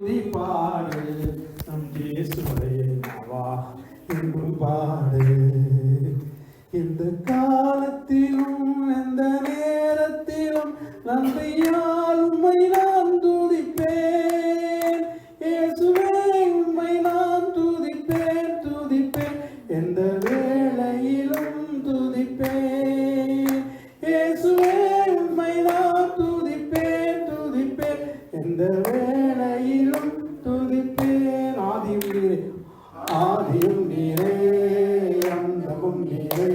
பாடு நம் இயேசுவை நாவா என்று பாடு. இந்த காலத்திலும் எந்த நேரத்திலும் நன்றியால் உம்மை நான் துதிப்பேன். இயேசுவே உம்மை நான் துதிப்பேன் துதிப்பேன், எந்த வேளையிலும் துதிப்பேன். இயேசுவே உம்மை நான் துதிப்பேன் துதிப்பேன், எந்த வேளையிலும் துதிப்பேன். ஆதியும் நீரே, அந்தமும் நீரே,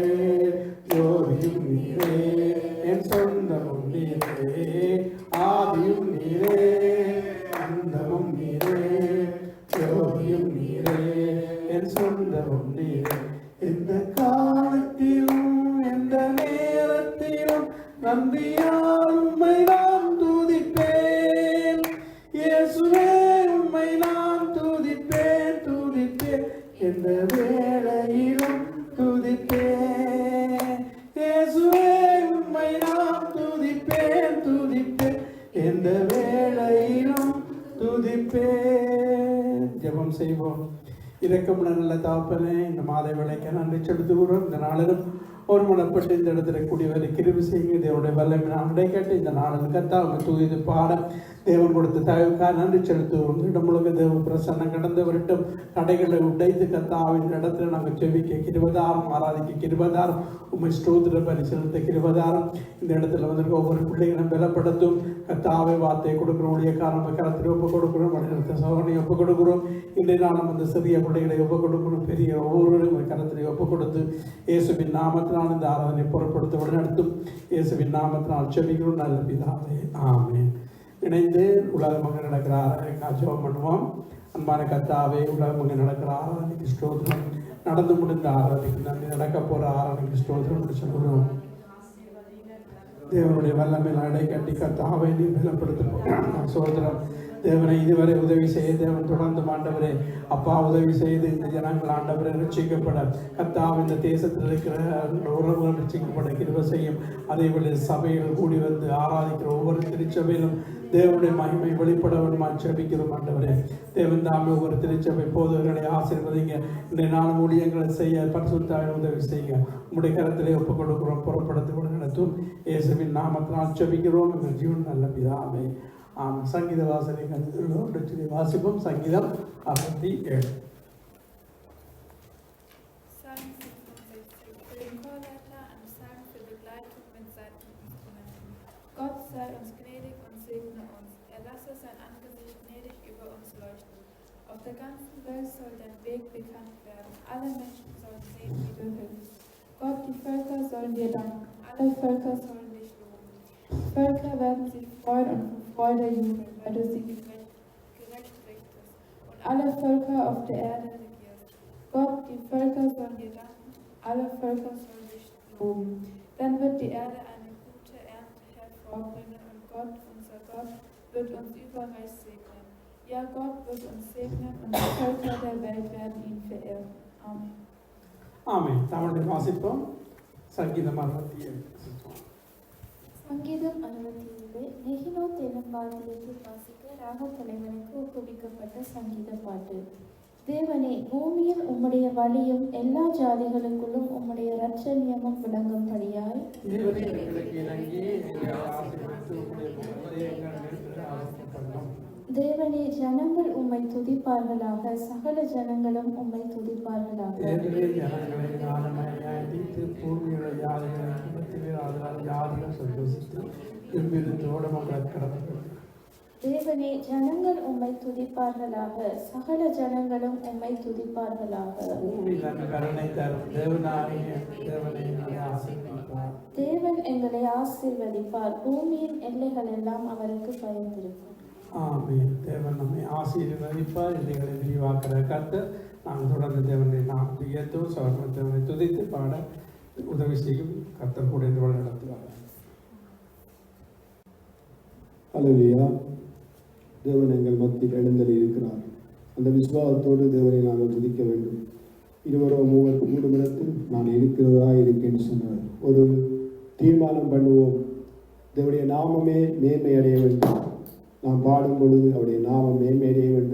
ஜோதியும் நீரே, என் சொந்தமும் நீரே. ஆதியும் நீரே, அந்தமும் நீரே, ஜோதியும் நீரே, என் சொந்தமும் நீரே. எந்த காலத்திலும் எந்த நேரத்திலும் நன்றியால் உம்மை நான் துதிப்பேன். இயேசுவே உம்மை நான் துதிப்பேன் துதிப்பேன், எந்த வேளையிலும் துதிப்பேன். இயேசுவே உம்மை நான் துதிப்பேன் துதிப்பேன், எந்த வேளையிலும் துதிப்பேன். ஜெபம் செய்வோம். இரக்கமுள்ள நல்ல தகப்பனே, இந்த மாலை வேளைக்கு நன்றி செலுத்துகிறோம். இந்த நாளிலும் ஒரு மனப்பட்டு இந்த இடத்துல கூடியவரை கிருபை செய்யுங்க. தேவனுடைய வல்லமை நான் கேட்டு இந்த நாளில் கர்த்தாவை தூது பாட தேவன் கொடுத்த தயவுக்காக நன்றி செலுத்துவோம். இடமுழுக்க தேவ பிரசன்னம் கடந்து வரட்டும். தடைகளை உடைத்து கர்த்தாவின் இடத்துல நாங்கள் செவிக்க கிருபதாரம், ஆராதிக்க கிருபதாரம், உண்மை ஸ்தோத்திர பரிசீலனத்தை கிருபதாரம். இந்த இடத்துல வந்திருக்க ஒவ்வொரு பிள்ளைகளும் பலப்படுத்தும். கர்த்தாவை வார்த்தை கொடுக்குறோம், ஊழியக்காரன் கரத்தில் ஒப்பு கொடுக்குறோம், வழிநடத்த சோதனை ஒப்பு கொடுக்குறோம். இன்றைய நாளும் அந்த சிறிய பிள்ளைகளை ஒப்பு கொடுக்கணும், பெரிய ஒவ்வொருவரும் கரத்திலே ஒப்பு கொடுத்து இயேசுவின் நாமத்தினால் இந்த ஆராதனை பொருட்படுத்த வழிநடத்தும். இயேசுவின் நாமத்தினால் செபிக்கிறோம் நல்ல பிதாவே, ஆமென். இணைந்து உலகமாக நடக்கிற ஆராதனை ஜெபம் பண்ணுவோம். அன்பான கர்த்தாவே, உலகமாக நடக்கிற ஆராதனைக்கு ஸ்தோத்திரம். நடந்து முடிந்த ஆராதனைக்கு நன்றி. நடக்க போகிற ஆராதனைக்கு ஸ்தோத்திரம் சொல்கிறோம். தேவனுடைய வல்லமையில் அடை கட்டி கர்த்தாவை நீ பலப்படுத்த சோதரம். தேவனை இதுவரை உதவி செய்ய தேவன் தொடர்ந்து ஆண்டவரே அப்பா உதவி செய்து இந்த ஜனங்கள் ஆண்டவரை ரட்சிக்கப்பட கர்த்தாவை இந்த தேசத்தில் இருக்கிற உறவுகள் ரட்சிக்கப்பட கிருபை செய்யும். அதே போல சபைகள் கூடி வந்து ஆராதிக்கிற ஒவ்வொரு திருச்சபையிலும் தேவனுடைய மகிமை வெளிப்பட வேண்டுமா ஜெபிக்கிறோம். ஆண்டவரே தேவன் தாமே ஒவ்வொரு திருச்சபை போதவர்களை ஆசீர்வதிங்க. இன்றைய நாள் ஊழியங்களை செய்ய பரிசுத்தாய் உதவி செய்யுங்க. உங்களுடைய கரத்திலே ஒப்புக் கொடுக்கிறோம். புறப்படுத்தி நடத்தும் இயேசுவின் நாமத்தினால் ஜெபிக்கிறோம் எங்கள் ஜீவன் நல்ல பிதாவே, ஆமாம். சங்கீத வாசனை கருதுகிறோம். வாசிப்போம். சங்கீதம் 67. Gott sei uns gnädig und segne uns. Er lasse sein Angesicht gnädig über uns leuchten. Auf der ganzen Welt soll dein Weg bekannt werden. Alle Menschen sollen sehen, wie du hilfst. Gott, die Völker sollen dir danken. Alle Völker sollen dich loben. Völker werden sich freuen und von Freude jubeln, weil du sie gerecht richtest und alle Völker auf der Erde regierst. Gott, die Völker sollen dir danken. Alle Völker sollen dich loben. Dann wird die Erde eine gute Ernte hervorbringen und Gott, unser Gott, wird uns überreich segnen. Ja, Gott wird uns segnen und die Völker der Welt werden ihn verehren. Amen. ஆமென். தமிழை வாசிப்போம். சங்கீதம் 67. சங்கீதம் 67. நெகினோத் எனும் வாத்தியத்தில் வாசிக்க ராக தலைவனுக்கு ஒப்புவிக்கப்பட்ட சங்கீத பாட்டு. தேவனே, பூமியில் உம்முடைய வழியும் எல்லா ஜாதிகளுக்குள்ளும் உம்முடைய இரட்சணியமும் விளங்கும்படியாய் தேவனே, ஜனங்கள் உம்மை துதிப்பார்களாக, சகல ஜனங்களும் உம்மை துதிப்பார்களாக. தேவனே, ஜனங்கள் உம்மை துதிப்பார்களாக, சகல ஜனங்களும் உம்மை துதிப்பார்களாக. தேவன் எங்களை ஆசீர்வதிப்பார், பூமியின் எல்லைகள் எல்லாம் அவருக்கு பயந்திருக்கும். ஆமென். தேவன் நம்மை ஆசீர்வதிப்பார், எல்லைகளை விரிவாக்குற கர்த்தர். நாங்கள் தொடர்ந்து தேவனை நாம் உயர்த்தும் சவர்ண தேவனை துதித்து பாட உதவி செய்யும் கர்த்தர் கூட என்று நடத்துவார். அல்லேலூயா. தேவன் எங்கள் மத்தியில் எழுந்தருளி இருக்கிறார். அந்த விசுவாசத்தோடு தேவனை நாங்கள் துதிக்க வேண்டும். இருவரோ மூவர் கூடும் இடத்தில் நான் இருக்கிறதா இருக்கேன்னு சொன்னார். ஒரு தீர்மானம் பண்ணுவோம். தேவனுடைய நாமமே மேன்மை அடைய வேண்டும். நாம் பாடும் பொழுது அவருடைய நாமம் மேன்மை அடைய வேண்டும்.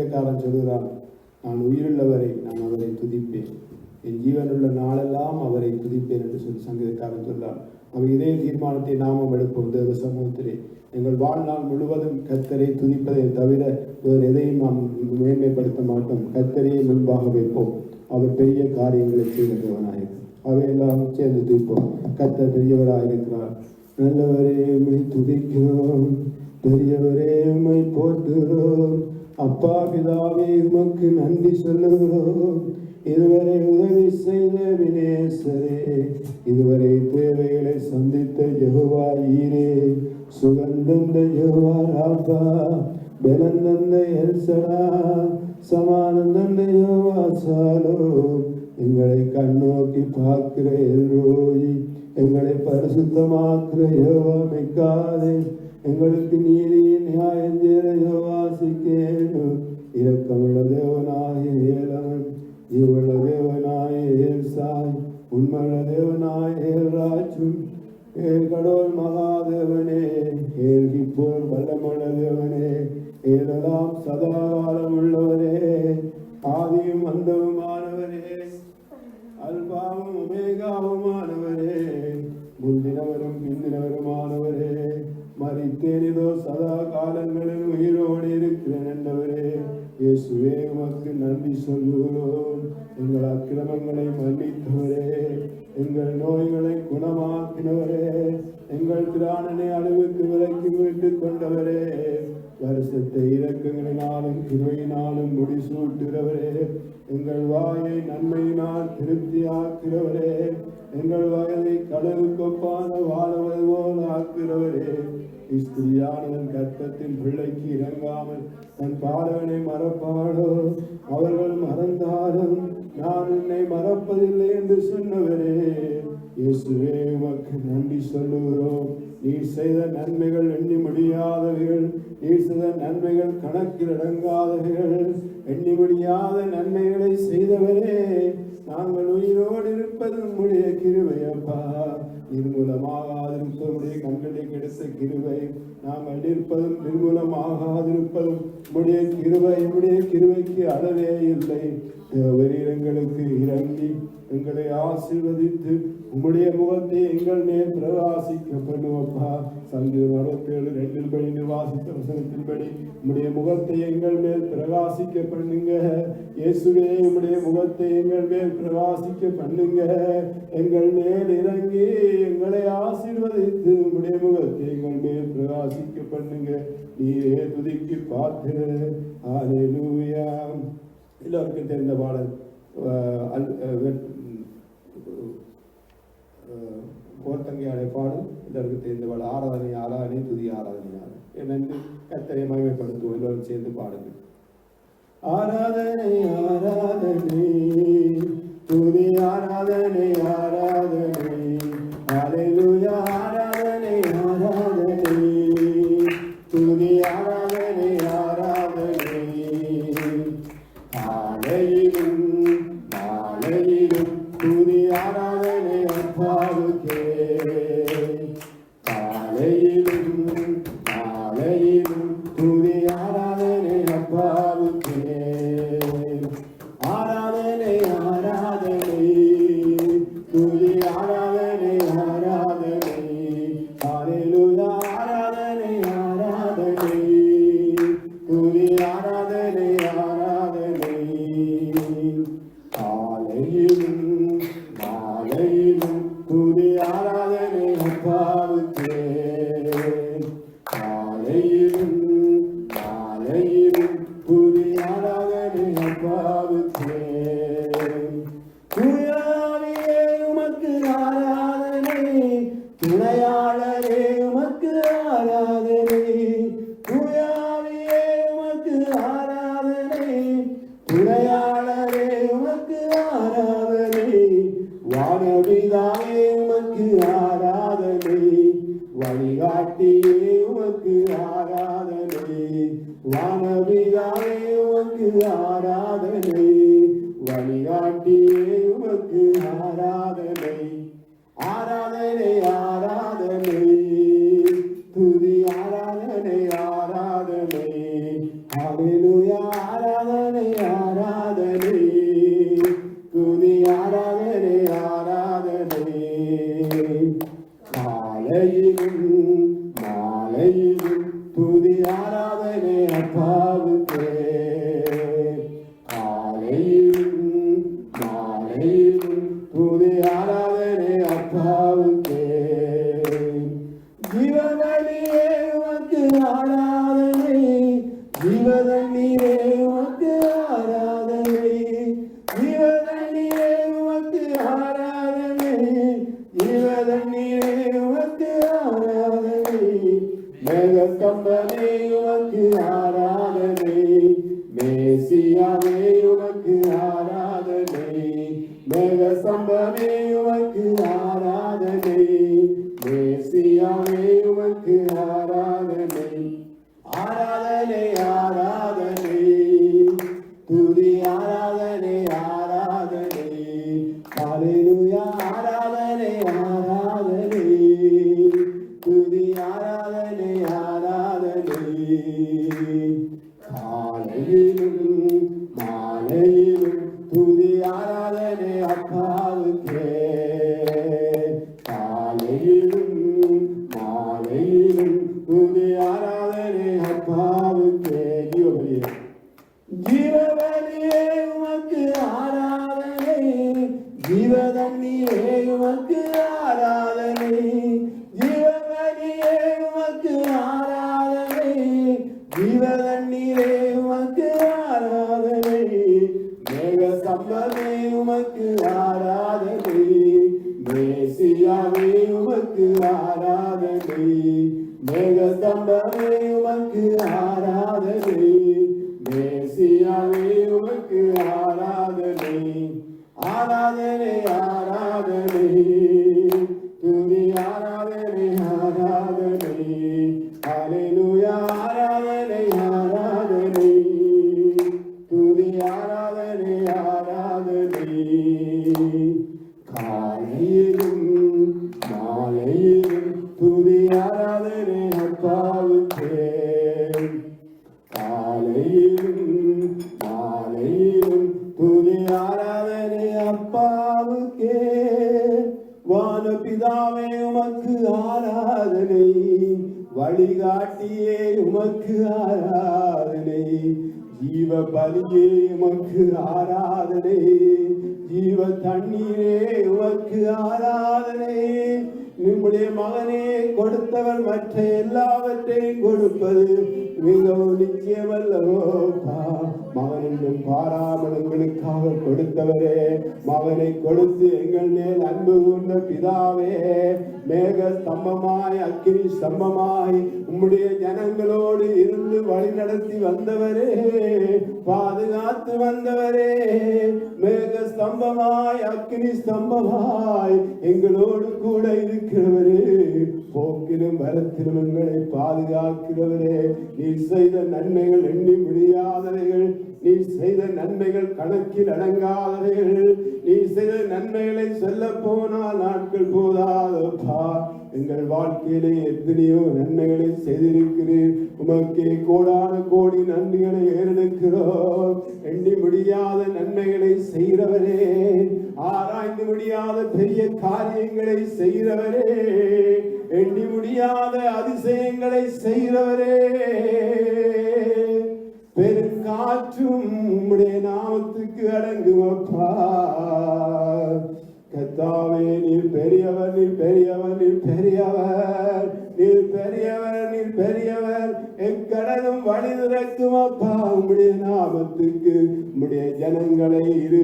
சங்கீதக்காரன் சொல்கிறான், நான் உயிருள்ளவரை நான் அவரை துதிப்பேன், என் ஜீவனுள்ள நாளெல்லாம் அவரை துதிப்பேன் என்று சொல்லி சங்கீதக்காரன் சொல்கிறான். அவர் இதே தீர்மானத்தை நாமும் எடுப்போம். தேவ சமூகத்திலே எங்கள் வாழ்நாள் முழுவதும் கர்த்தரை துதிப்பதை தவிர வேறு எதையும் நாம் மேன்மைப்படுத்த மாட்டோம். கர்த்தரையே முன்பாக வைப்போம். அவர் பெரிய காரியங்களை செய்த தேவனாயிருக்கிறார். அவையெல்லாம் சேர்ந்து துதிப்போம். கர்த்தர் பெரியவராயிருக்கிறார். நல்லவரே உம்மை துதிக்கிறோம், பெரியவரே உம்மை போற்றுகிறோம். அப்பா பிதாவே உமக்கு நன்றி சொல்லுகிறோம். இதுவரை உதவி செய்த வினேசரே, இதுவரை தேவைகளை சந்தித்த யெகோவா ஈரே, சுகந்தந்த யெகோவா ராபா, பலந்தந்த எல்சடா, சமானந்தந்த யெகோவா சாலோம். எங்களை கண்ணோக்கி பார்க்கிற எல்ரோயி, எங்களை பரிசுத்தமாக்குற யெகோவா மெக்காதே, எங்களுக்கு நீதியின் நியாயம் செய்கிற யெகோவா சிக்கேனு. இரக்கமுள்ள தேவனாகிய ஏலவன், இவள தேவனாய ஏல்சாய், உண்மையுள்ள தேவனாய ஏல்ராஜும், ஏல் கடவுள் மகாதேவனே, ஏல் கிப்போர் வல்லமுள்ள தேவனே, ஏலெல்லாம் சதாகாலம் உள்ளவரே, ஆதியும் அந்தவுமானவரே, அல்பாவும் ஒமேகாவுமானவரே, முந்தினவரும் பிந்தினவருமானவரே, மரித்தேனிதோ சதா காலங்களில் உயிரோடு இருக்கிறேன் என்றவரே, இயேசுவே உமக்கு நன்றி சொல்லுகிறோம். எங்கள் அக்கிரமங்களை மன்னித்தவரே, எங்கள் நோய்களை குணமாக்கினவரே, எங்கள் திராணனை அழிவுக்கு விலக்கி மீட்டுக் கொண்டவரே, வருஷத்தை இரக்கங்களினாலும் கிருபையினாலும் முடிசூட்டுகிறவரே, எங்கள் வாயை நன்மையினால் திருப்தியாக்கிறவரே, எங்கள் வயதை கடவுளுக்கு ஒப்பான வாழுவது போல் ஆக்கிறவரே, ஸ்திரியானவன் கர்ப்பத்தின் பிள்ளைக்கு இறங்காமல் தன் பாலகனை மறப்பாளோ? அவர்கள் மறந்தாலும் நான் உன்னை மறப்பதில்லை என்று சொன்னவரே, இயேசுவே உமக்கு நன்றி சொல்லுகிறோம். நீர் செய்த நன்மைகள் எண்ணி முடியாதவைகள், நீர் செய்த நன்மைகள் கணக்கில் அடங்காதவைகள், எண்ணி முடியாத நன்மைகளை செய்தவரே, நாங்கள் உயிரோடு இருப்பது உம்முடைய கிருபை அப்பா. நிர்மூலமாகாதிருப்பதுடைய கண்களை கிடைத்த கிருபை, நாங்கள் இருப்பதும் நிர்மூலமாகாதிருப்பதும் உம்முடைய கிருபை. உம்முடைய கிருபைக்கு அளவே இல்லை. தேவரீரங்களுக்கு இறங்கி எங்களை ஆசீர்வதித்து உம்முடைய முகத்தை எங்கள் மேல் பிரகாசிக்க பண்ணுவப்பா. சங்கீதம் 67:2 வாசித்த வசனத்தின்படி உம்முடைய முகத்தை எங்கள் மேல் பிரகாசிக்க பண்ணுங்க இயேசுவே. உம்முடைய முகத்தை எங்கள் மேல் பிரகாசிக்க பண்ணுங்க. எங்கள் மேல் இறங்கி எங்களை ஆசீர்வதித்து உம்முடைய முகத்தை எங்கள் மேல் பிரகாசிக்க பண்ணுங்க. நீரே துதிக்கு பார்த்து. ஹல்லேலூயா. எல்லோருக்கும் தெரிந்த பாடல் கோர்த்தங்கையாடை பாடல் எல்லாருக்கும் தெரிந்த பாடல். ஆராதனை ஆராதனை துதி ஆராதனை என்று கர்த்தரை மகிமைப்படுத்துவோம். எல்லோரும் சேர்ந்து பாடுங்கள். ஆராதனை ஆராதனை துதி ஆராதனை ஆராதனை ஹல்லேலூயா. ஆராதனை ஆராதனை துதி ஆராதனை ஆராதனை காலையிலும் மாலையிலும் துதி ஆராதனை அப்பாவுக்கே. காலையிலும் மாலையிலும் துதி ஆராதனை அப்பாவுக்கே. ஆராதனை ஆராதனை துதி ஆராதனை ஆராதனை ஹல்லேலூயா. ஆராதனை ஆராதனை துதி ஆராதனை ஆராதனை காலையிலும் மாலையிலும் துதி ஆராதனை அப்பாவுக்கே. காலையிலும் மாலையிலும் துதி ஆராதனை அப்பாவுக்கே. துயாவியே உமக்கு ஆராதனை, துணையாளரே உமக்கு ஆராதனை. துயாவியே உமக்கு ஆராதனை, துணையாளரே உமக்கு ஆராதனை. வானவிதாவே உமக்கு ஆராதனை, வழிகாட்டியே உமக்கு ஆராதனை. வானவிதாவே உமக்கு ஆராதனை, வழிகாட்டியே உமக்கு ஆராதனை. ஆராதனை ஆராதனை துதி ஆராதனை ஆராதனை ஹல்லேலூயா. ஆராதனை அப்பாவுக்கே. காலையிலும் மாலையிலும் துதி ஆராதனை அப்பாவுக்கே. ஜீவவழியே உமக்கு ஆராதனை, ஜீவதண்ணீரே உமக்கு ஆராதனை, ஜீவதண்ணீரே உமக்கு ஆராதனை, ஜீவதண்ணீரே உமக்கு ஆராதனை. மேகஸ்தம்பமே உமக்கு ஆராதனை, மேசியாவே உமக்கு ஆராதனை. மேகஸ்தம்பமே உமக்கு ஆராதனை, மேசியாவே உமக்கு ஆராதனை. ஆராதனை ஆராதனை துதி ஆராதனை ஆராதனை. ஹல்லேலூயா ஆராதனை ஆராதனை துதி ஆராதனை ஆராதனை. காலையிலும் மாலையிலும் துதி ஆராதனை அப்பாவுக்கே. காலையிலும் மாலையிலும் துதி ஆராதனை அப்பாவுக்கே. ஜீவபலியே உமக்கு ஆராதனை, ஜீவதண்ணீரே உமக்கு ஆராதனை, ஜீவபலியே உமக்கு ஆராதனை, ஜீவதண்ணீரே உமக்கு ஆராதனை. மேகஸ்தம்பமே உமக்கு ஆராதனை, மேசியாவே உமக்கு ஆராதனை. மேகஸ்தம்பமே உமக்கு ஆராதனை, மேசியாவே உமக்கு ஆராதனை. ஆராதனை ஆராதனை துதி ஆராதனை ஆராதனை. ஹல்லேலூயா ஆராதனை ஆராதனை துதி ஆராதனை ஆராதனை. காலையிலும் மாலையிலும் துதி ஆராதனை அப்பாவுக்கே. காலையிலும் மாலையிலும் துதி ஆராதனை அப்பாவுக்கே. வானபிதாவே உமக்கு ஆராதனை, வழிகாட்டியே உமக்கு ஆராதனை, ஜீவ பலியே உமக்கு ஆராதனை, ஜீவ தண்ணீரே உமக்கு ஆராதனை. நம்முடைய மகனே கொடுத்தவர் மற்ற எல்லாவற்றையும் கொடுப்பது மிகவும் நிச்சயமல்லவோப்பா. மகன் என்றும் பாராமல் எங்களுக்காக கொடுத்தவரே, மகனை கொடுத்து எங்கள் மேல் அன்பு கூர்ந்த பிதாவே, மேக ஸ்தம்பமாய் அக்கினி ஸ்தம்பமாய் உம்முடைய ஜனங்களோடு இருந்து வழி நடத்தி வந்தவரே, பாதுகாத்து வந்தவரே, மேக ஸ்தம்பமாய் அக்கினி ஸ்தம்பமாய் எங்களோடு கூட இருக்கிறவரே, போக்கிலும் வரத்திலும் எங்களை பாதுகாக்கிறவரே. நீர் செய்த நன்மைகள் எண்ணி முடியாதவைகள், நீர் செய்த நன்மைகள் கணக்கில் அடங்காதவைகள், நீர் செய்த நன்மைகளை சொல்ல போனால் நாட்கள் போதாதப்பா. எங்கள் வாழ்க்கையிலே எத்தனையோ நன்மைகளை செய்திருக்கிறீர். உமக்கே கோடான கோடி நன்மைகளை ஏறெடுக்கிறோம். எண்ணி முடியாத நன்மைகளை செய்கிறவரே, ஆராய்ந்து முடியாத பெரிய காரியங்களை செய்கிறவரே, எண்ணி முடியாத அதிசயங்களை செய்கிறவரே, பெருங்காற்றும் உம்முடைய நாமத்துக்கு அடங்குமப்பா. கர்த்தாவே, நீர் பெரியவர், நீர் பெரியவர், நீர் பெரியவர், நீர் பெரியவர், நீர் பெரியவர். எக்கடலும் வழி திறக்கும் அப்பா உம்முடைய நாமத்துக்கு. உம்முடைய ஜனங்களை இரு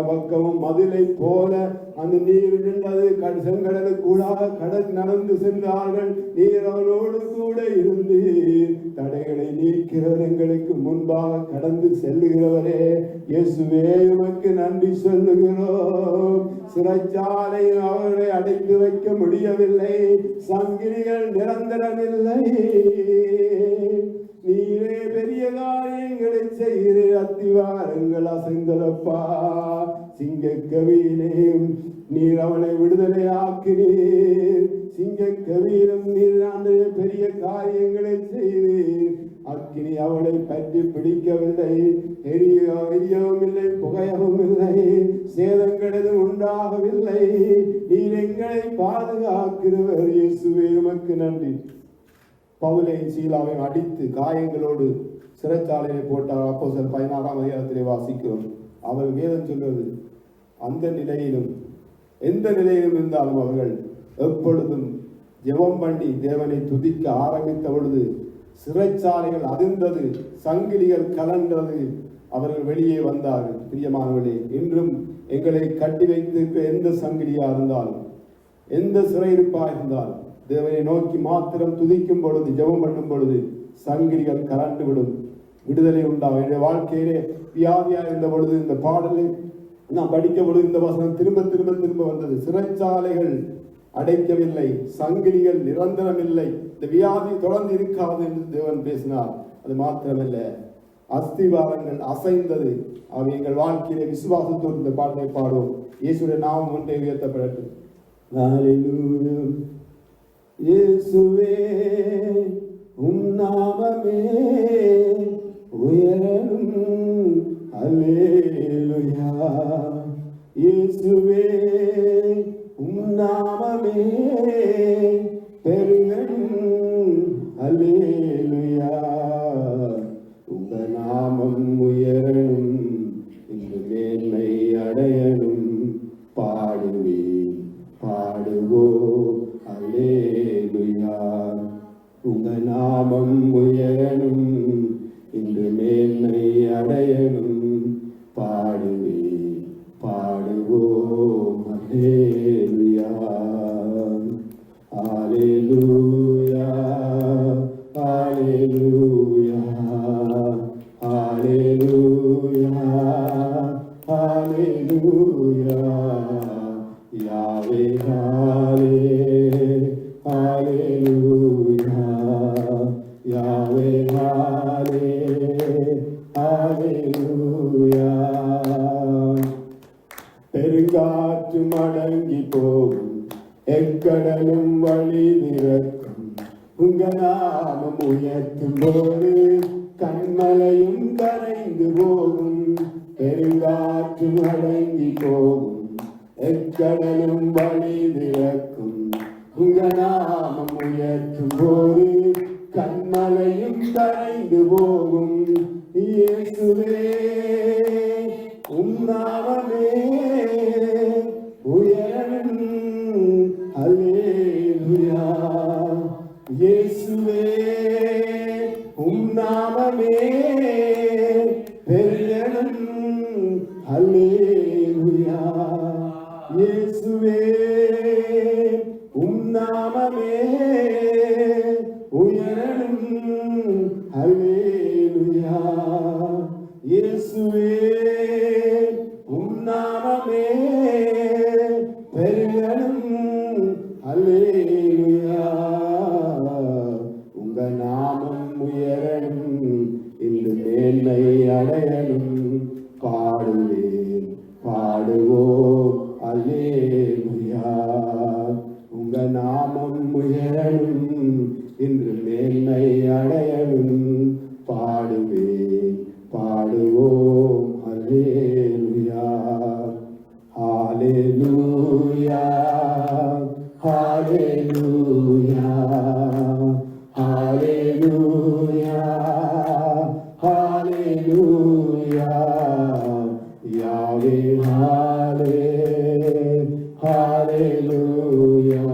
பக்கமும் மதிலை போல அந்த நீர் நின்றது. செங்கடலுக்கூடாக கடல் நடந்து சென்றார்கள். நீர் அவரோடு கூட இருந்து தடைகளை நீக்கிறவர், எங்களுக்கு முன்பாக கடந்து செல்லுகிறவரே, இயேசுவே உமக்கு நன்றி சொல்லுகிறோம். சிறைச்சாலையில் அவர்களை அடைத்து வைக்க முடியவில்லை, சங்கிலிகள் நிரந்தரமில்லை. நீரே பெரிய காரியங்களை செய்கிற அத்திவாரங்கள் அசைந்தலப்பா. சிங்கக்கவியிலே நீர் அவனை விடுதலை ஆக்கினீர். சிங்கக்கவியிலும் நீர் அந்த பெரிய காரியங்களை செய்தீர். அக்கினி அவளை பற்றி பிடிக்கவில்லை, எரியவும் இல்லை, புகையவும் இல்லை, சேதங்கள் எதுவும் உண்டாகவில்லை. நீர் எங்களை பாதுகாக்கிறவர். இயேசுவே உமக்கு நன்றி. பவுலையும் சீலாவையும் அடித்து காயங்களோடு சிறைச்சாலையை போட்டார். அப்போஸ்தலர் 16ஆம் அதிகாரத்திலே வாசிக்கிறோம். அவர் வேதம் சொல்வது, அந்த நிலையிலும் எந்த நிலையிலும் இருந்தாலும் அவர்கள் எப்பொழுதும் ஜெபம் பண்ணி தேவனை துதிக்க ஆரம்பித்த பொழுது சிறைச்சாலைகள் அதிர்ந்தது, சங்கிலிகள் கலண்டது, அவர்கள் வெளியே வந்தார்கள். பிரியமானவர்களே, இன்றும் எங்களை கட்டி வைத்திருக்கிற எந்த சங்கிலியா இருந்தாலும், எந்த சிறையிருப்பா இருந்தாலும், தேவனை நோக்கி மாத்திரம் துதிக்கும் பொழுது, ஜெபம் பண்ணும் பொழுது சங்கிலிகள் கலண்டு விடும், விடுதலை உண்டாகும். என்னுடைய வாழ்க்கையிலே வியாதியா இருந்த பொழுது இந்த பாடலை நான் படிக்க பொழுது இந்த வசனம் திரும்ப திரும்ப திரும்ப வந்தது. சிறைச்சாலைகள் அடைக்கவில்லை, சங்கிலிகள் நிரந்தரம் இல்லை, இந்த வியாதி தொடர்ந்து இருக்காது என்று தேவன் பேசினார். அது மாத்திரமல்ல, அஸ்திவாரங்கள் அசைந்தது. அவை எங்கள் வாழ்க்கையிலே விசுவாசத்தோடு இந்த பாட்டை பாடுவோம். இயேசுடைய நாமம் ஒன்றே உயர்த்தப்படட்டும். இயேசுவே உம் நாமமே உயரணும். அல்லேலூயா. இயேசுவே உம் நாமமே பெருகணும். அல்லேலூயா. உங்க நாமம் உயரணும், இங்கு மேன்மை அடையணும். பாடுவேன் பாடுவோம் அல்லேலூயா. உங்க நாமம் உயரணும், இன்று மேன்மை அடையணும். பாடுவேன் பாடுவோம் அல்லேலூயா. அல்லேலூயா அல்லேலூயா அல்லேலூயா அல்லேலூயா. யாவே ஹாலே ஹalleluya. யாவே ஹாலே ஹalleluya. பெருங்காற்று மடங்கி போகும், எக்கடலும் வழி திறக்கும். உங்க நாமம் உயர்த்தும் போது கண்மலையும் கரைந்து போகும். பெருங்காற்று மடங்கி போகும், எக்கடலும் வழி திறக்கும். உங்க நாமம் உயர்த்தும் போது கண்மலையும் கரைந்து போகும். இயேசுவே உம் நாமமே உயரணும். அல்லேலூயா. இயேசுவே உம் நாமமே பெரியணும். அல்லேலூயா. இயேசுவே உம் நாமமே உயரணும். அல்லேலூயா. இயேசுவே உம் நாமமே பெரியணும். அல்லேலூயா. உங்க நாமம் உயரணும், இந்த மேன்மை அடையணும். பாடுவேன் பாடுவோம் அல்லேலூயா. உங்க நாமம் உயரணும், இன்று மேன்மை அடையணும். பாடுவேன் பாடுவோம் அல்லேலூயா. ஹalleluya ஹalleluya ஹalleluya ஹalleluya. யாவே ஹாலே ஹalleluya.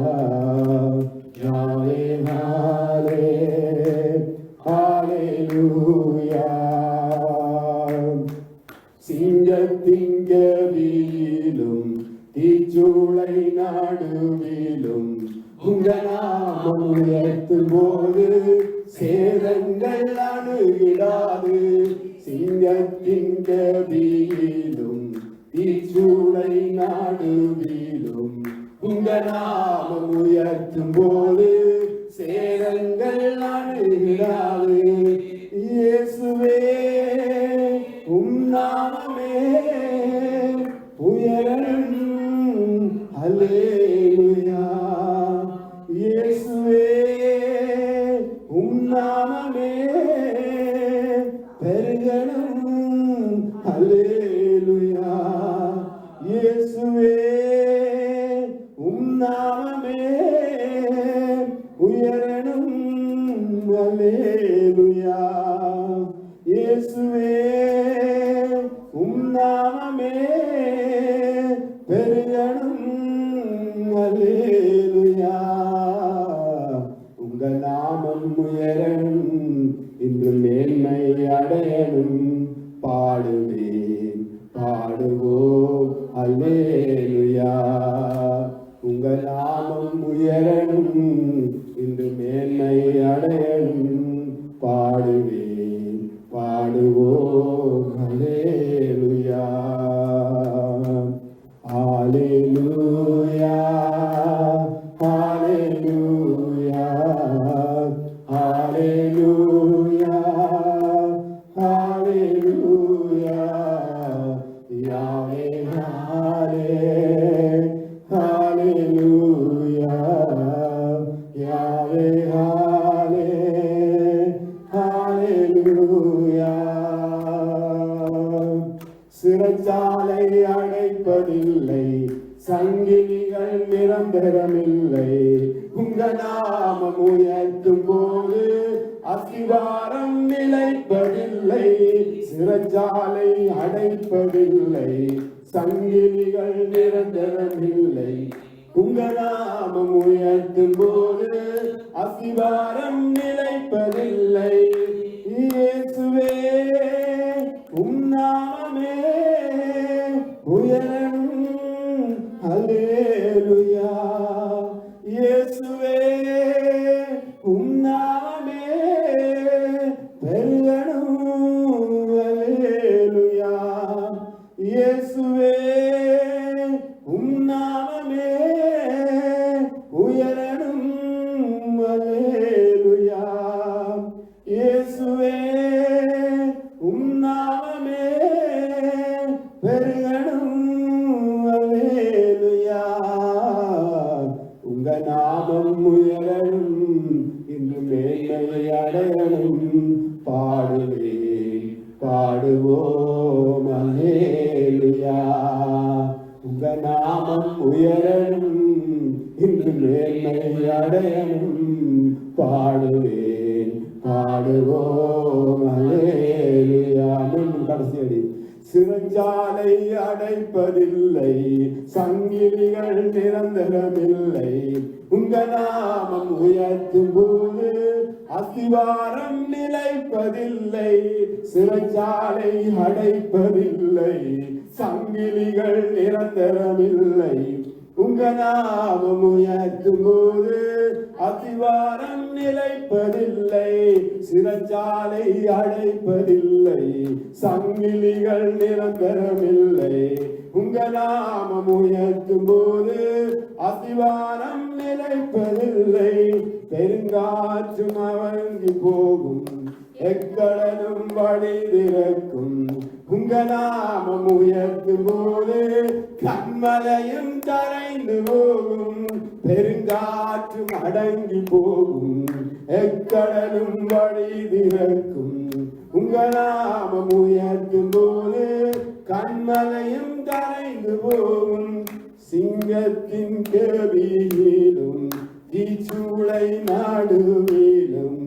யாவே ஹாலே ஹalleluya. சிங்கத்தின் கவியிலும் தீச்சூளை நடுவிலும் உங்க நாமம் உயர்த்தும் போது சேதங்கள் அணுகிடாது. சிங்கத்தின் கவியிலும் தீச்சூளை நடுவிலும் உங்க நாமம் உயர்த்தும் போது சேதங்கள் அணுகிடாது. இயேசுவே உம் நாமமே உயரணும். அல்லேலூயா. இயேசுவே உம் நாமமே பெருகணும். அல்லேலூயா. இயேசுவே உம் நாமமே உயரணும். இயேசுவே உம் நாமமே பெருகணும். அல்லேலூயா. உங்க நாமம் உயரணும், இன்று மேன்மை அடையணும். பாடுவேன் பாடுவோம் அல்லேலூயா. உங்க நாமம் உயரணும், இன்று மேன்மை அடையணும். பாடுவேன் பாடுவோம் அல்லேலூயா. ஹalleluya ஹalleluya ஹalleluya ஹalleluya. யாவே ஹalleluya யாவே ஹalleluya. சிறைச்சாலை அடைப்பதில்லை, சங்கிலிகள் நிரந்தரமில்லை. உங்க நாமம் உயர்த்தும் போது அஸ்திவாரம் நிலைப்பதில்லை. சிறைச்சாலை அடைப்பதில்லை, சங்கிலிகள் நிரந்தரமில்லை. உங்க நாமம் உயர்த்தும் போது அஸ்திவாரம் நிலைப்பதில்லை. இயேசுவே உம் நாமமே உயரணும். அல்லேலூயா. இயேசுவே உம் நாமமே பெருகணும். அல்லேலூயா. இயேசுவே உம் நாமமே உயரணும். அல்லேலூயா. இயேசுவே உம் நாமமே பெருகணும். அல்லேலூயா. உங்க நாமம் உயரணும், இன்று மேன்மை அடையணும். பாடுவேன் பாடுவோம் அல்லேலூயா. உங்க நாமம் உயரணும், இன்று மேன்மை அடையணும். பாடுவேன் பாடுவோம் அல்லேலூயா. மீண்டும் கடைசி அடி. சிறைச்சாலை அடைப்பதில்லை, சங்கிலிகள் நிரந்தரமில்லை. உங்க நாமம் உயர்த்தும் போது அஸ்திவாரம் நிலைப்பதில்லை. சிறைச்சாலை அடைப்பதில்லை, சங்கிலிகள் நிரந்தரமில்லை. உங்க நாமம் உயர்த்தும் போது அஸ்திவாரம் நிலைப்பதில்லை. சிறைச்சாலை அடைப்பதில்லை, சங்கிலிகள் நிரந்தரமில்லை. உங்க நாமம் உயர்த்தும் போது அஸ்திவாரம் நிலைப்பதில்லை. பெருங்காற்றும் அவங்கி போகும், எக்கடலும் வழி திறக்கும். உங்க நாமம் உயர்த்தும் போது கண்மலையும் கரைந்து போகும். பெருங்காற்றும் அடங்கி போகும், எக்கடலும் வழி திறக்கும். உங்க நாமம் உயர்த்தும் போது கண்மலையும் கரைந்து போகும். சிங்கத்தின் கவியிலும் தீச்சூளை நாடுவிலும்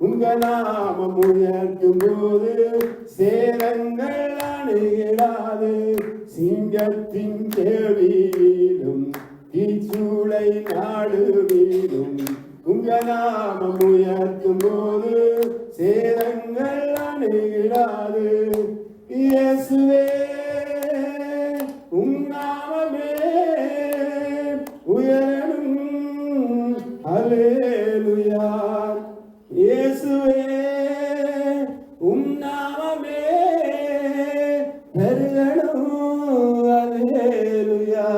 உங்க நாமம் உயர்த்தும் போது சேரங்கள் அணுகிடாது. சிங்கத்தின் தேவியிலும் தீச்சூளை நாடுவிலும் உங்க நாமம் உயர்த்தும் போது சேரங்கள் அணுகிடாது. இயேசுவே உம் நாமமே உயரணும். அல்லேலூயா. இயேசுவே உம் நாமமே பெருகணும். அல்லேலூயா.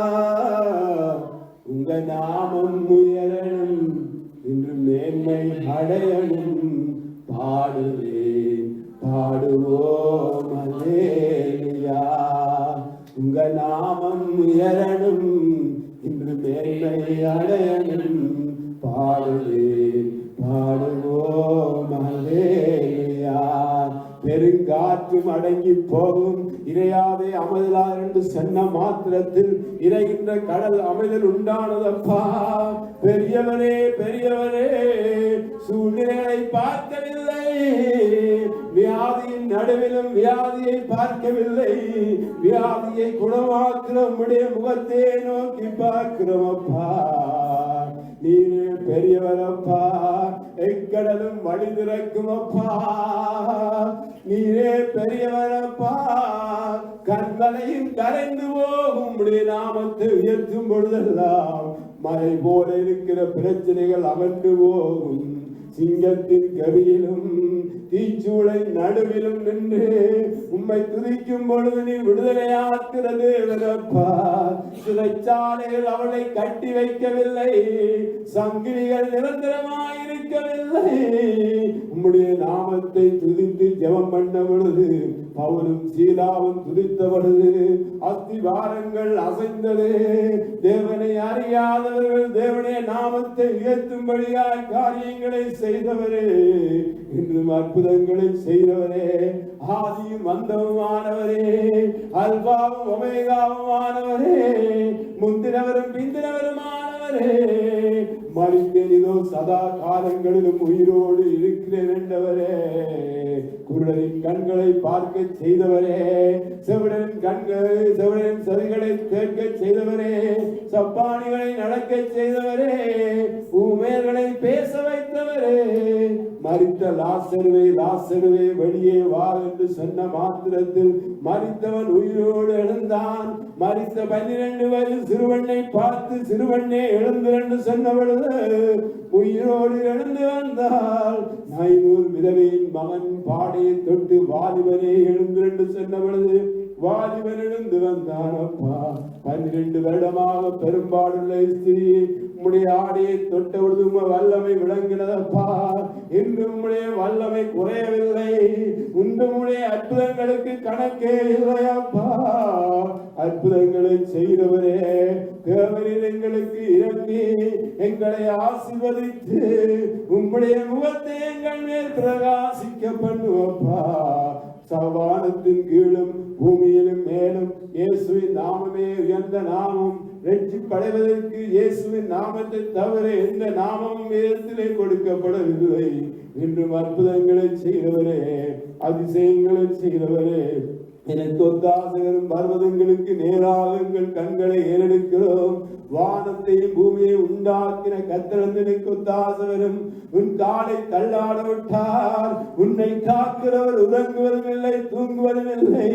உங்க நாமம் உயரணும், இன்று மேன்மை அடையணும். பாடுவேன் பாடுவோம் அல்லேலூயா. உங்க நாமம் உயரணும், இன்று மேன்மை அடையணும். பாடுவேன் பாடுவோம் அல்லேலூயா. பெருங்காற்றும் அடங்கி போகும், இறையாதே அமைதலார் என்று சொன்ன மாத்திரத்தில் இறைகின்ற கடல் அமைதல் உண்டானதப்பா. பெரியவரே பெரியவரே, சூழ்நிலையை பார்க்கவில்லை, வியாதியின் நடுவிலும் வியாதியை பார்க்கவில்லை, வியாதியை குணமாக்குற உம்முடைய முகத்தை நோக்கி பார்க்கிறோம் அப்பா. நீரே பெரியவரப்பா, எக்கடலும் வழி திறக்கும் அப்பா. நீரே பெரியவரப்பா, கண்மலையும் கரைந்து போகும் உம்முடைய நாமத்தை உயர்த்தும் பொழுதெல்லாம் மலை போல இருக்கிற பிரச்சனைகள் அகன்று போகும். சிங்கத்தின் கவியிலும் தீச்சூளை நடுவிலும் நின்று உம்மை துதிக்கும் பொழுது நீ விடுதலையாக்குற தேவனப்பா. சிறைச்சாலைகள் அவளை கட்டி வைக்கவில்லை, சங்கிலிகள் நிரந்தரமாயிருக்கவில்லை. உம்முடைய நாமத்தை துதித்து ஜெபம் பண்ண பொழுது பவுலும் சீலாவும் துதித்த பொழுது அஸ்திவாரங்கள் அசைந்தது. தேவனை அறியாதவர்கள் தேவனுடைய நாமத்தை உயர்த்தும்படியாய் காரியங்களை செய்தவரே, இன்றும் அற்புதங்களை செய்தவரே, ஆதியும் அந்தமுமானவரே, அல்பாவும் ஒமேகாவுமானவரே, முந்தினவரும் பிந்தினவருமானவரே, மறித்தேனிதோ சதா காலங்களிலும் உயிரோடு இருக்கிறேன் என்றவரே, குருடரின் கண்களை பார்க்க செய்தவரே, செவிடரின் செவிகளை கேட்க செய்தவரே, சப்பானிகளை நடக்க செய்தவரே, ஊமையர்களை பேச வைத்தவரே, மரித்த லாசருவே வெளியே வா என்று சொன்ன மாத்திரத்தில் மரித்தவன் உயிரோடு எழுந்தான். மரித்த 12 வயது சிறுவனை பார்த்து சிறுவனே எழுந்து என்று சொன்ன பொழுது உயிரோடு எழுந்து வந்தால் 500 விதவையின் மகன் பாடையை தொட்டு வாலிபனே எழுந்து என்று சொன்ன பொழுது வாலிபன் எழுந்து வந்தான் அப்பா. 12 வருடமாக பெரும்பாடுள்ள ஸ்திரீ உம்முடைய ஆடையை தொட்ட பொழுது வல்லமை விளங்கினதப்பா. இன்று உம்முடைய வல்லமை குறையவில்லை, உம்முடைய அற்புதங்களுக்கு கணக்கே இல்லையப்பா. அற்புதங்களை செய்தவரே, தேவனில் எங்களுக்கு இறங்கி எங்களை ஆசீர்வதித்து உம்முடைய முகத்தை எங்கள் மேல் பிரகாசிக்க பண்ணுவப்பா. சவானத்தின் கீழும் பூமியிலும் மேலும் இயேசுவின் நாமமே உயர்ந்த நாமம். ரட்சிப்படைவதற்கு இயேசுவின் நாமத்தை தவிர எந்த நாமமும் வேதத்திலே கொடுக்கப்படவில்லை. இன்றும் அற்புதங்களை செய்தவரே, அதிசயங்களை செய்தவரே, எனக்கு ஒத்தாசகரும் பர்வதங்களுக்கு நேராக எங்கள் கண்களை ஏறெடுக்கிறோம். வானத்தையும் பூமியை உண்டாக்கின கர்த்தருக்கு ஒத்தாசகரும் உன் காலை தள்ளாட விட்டார். உன்னை காக்கிறவர் உறங்குவதும் இல்லை தூங்குவதும் இல்லை.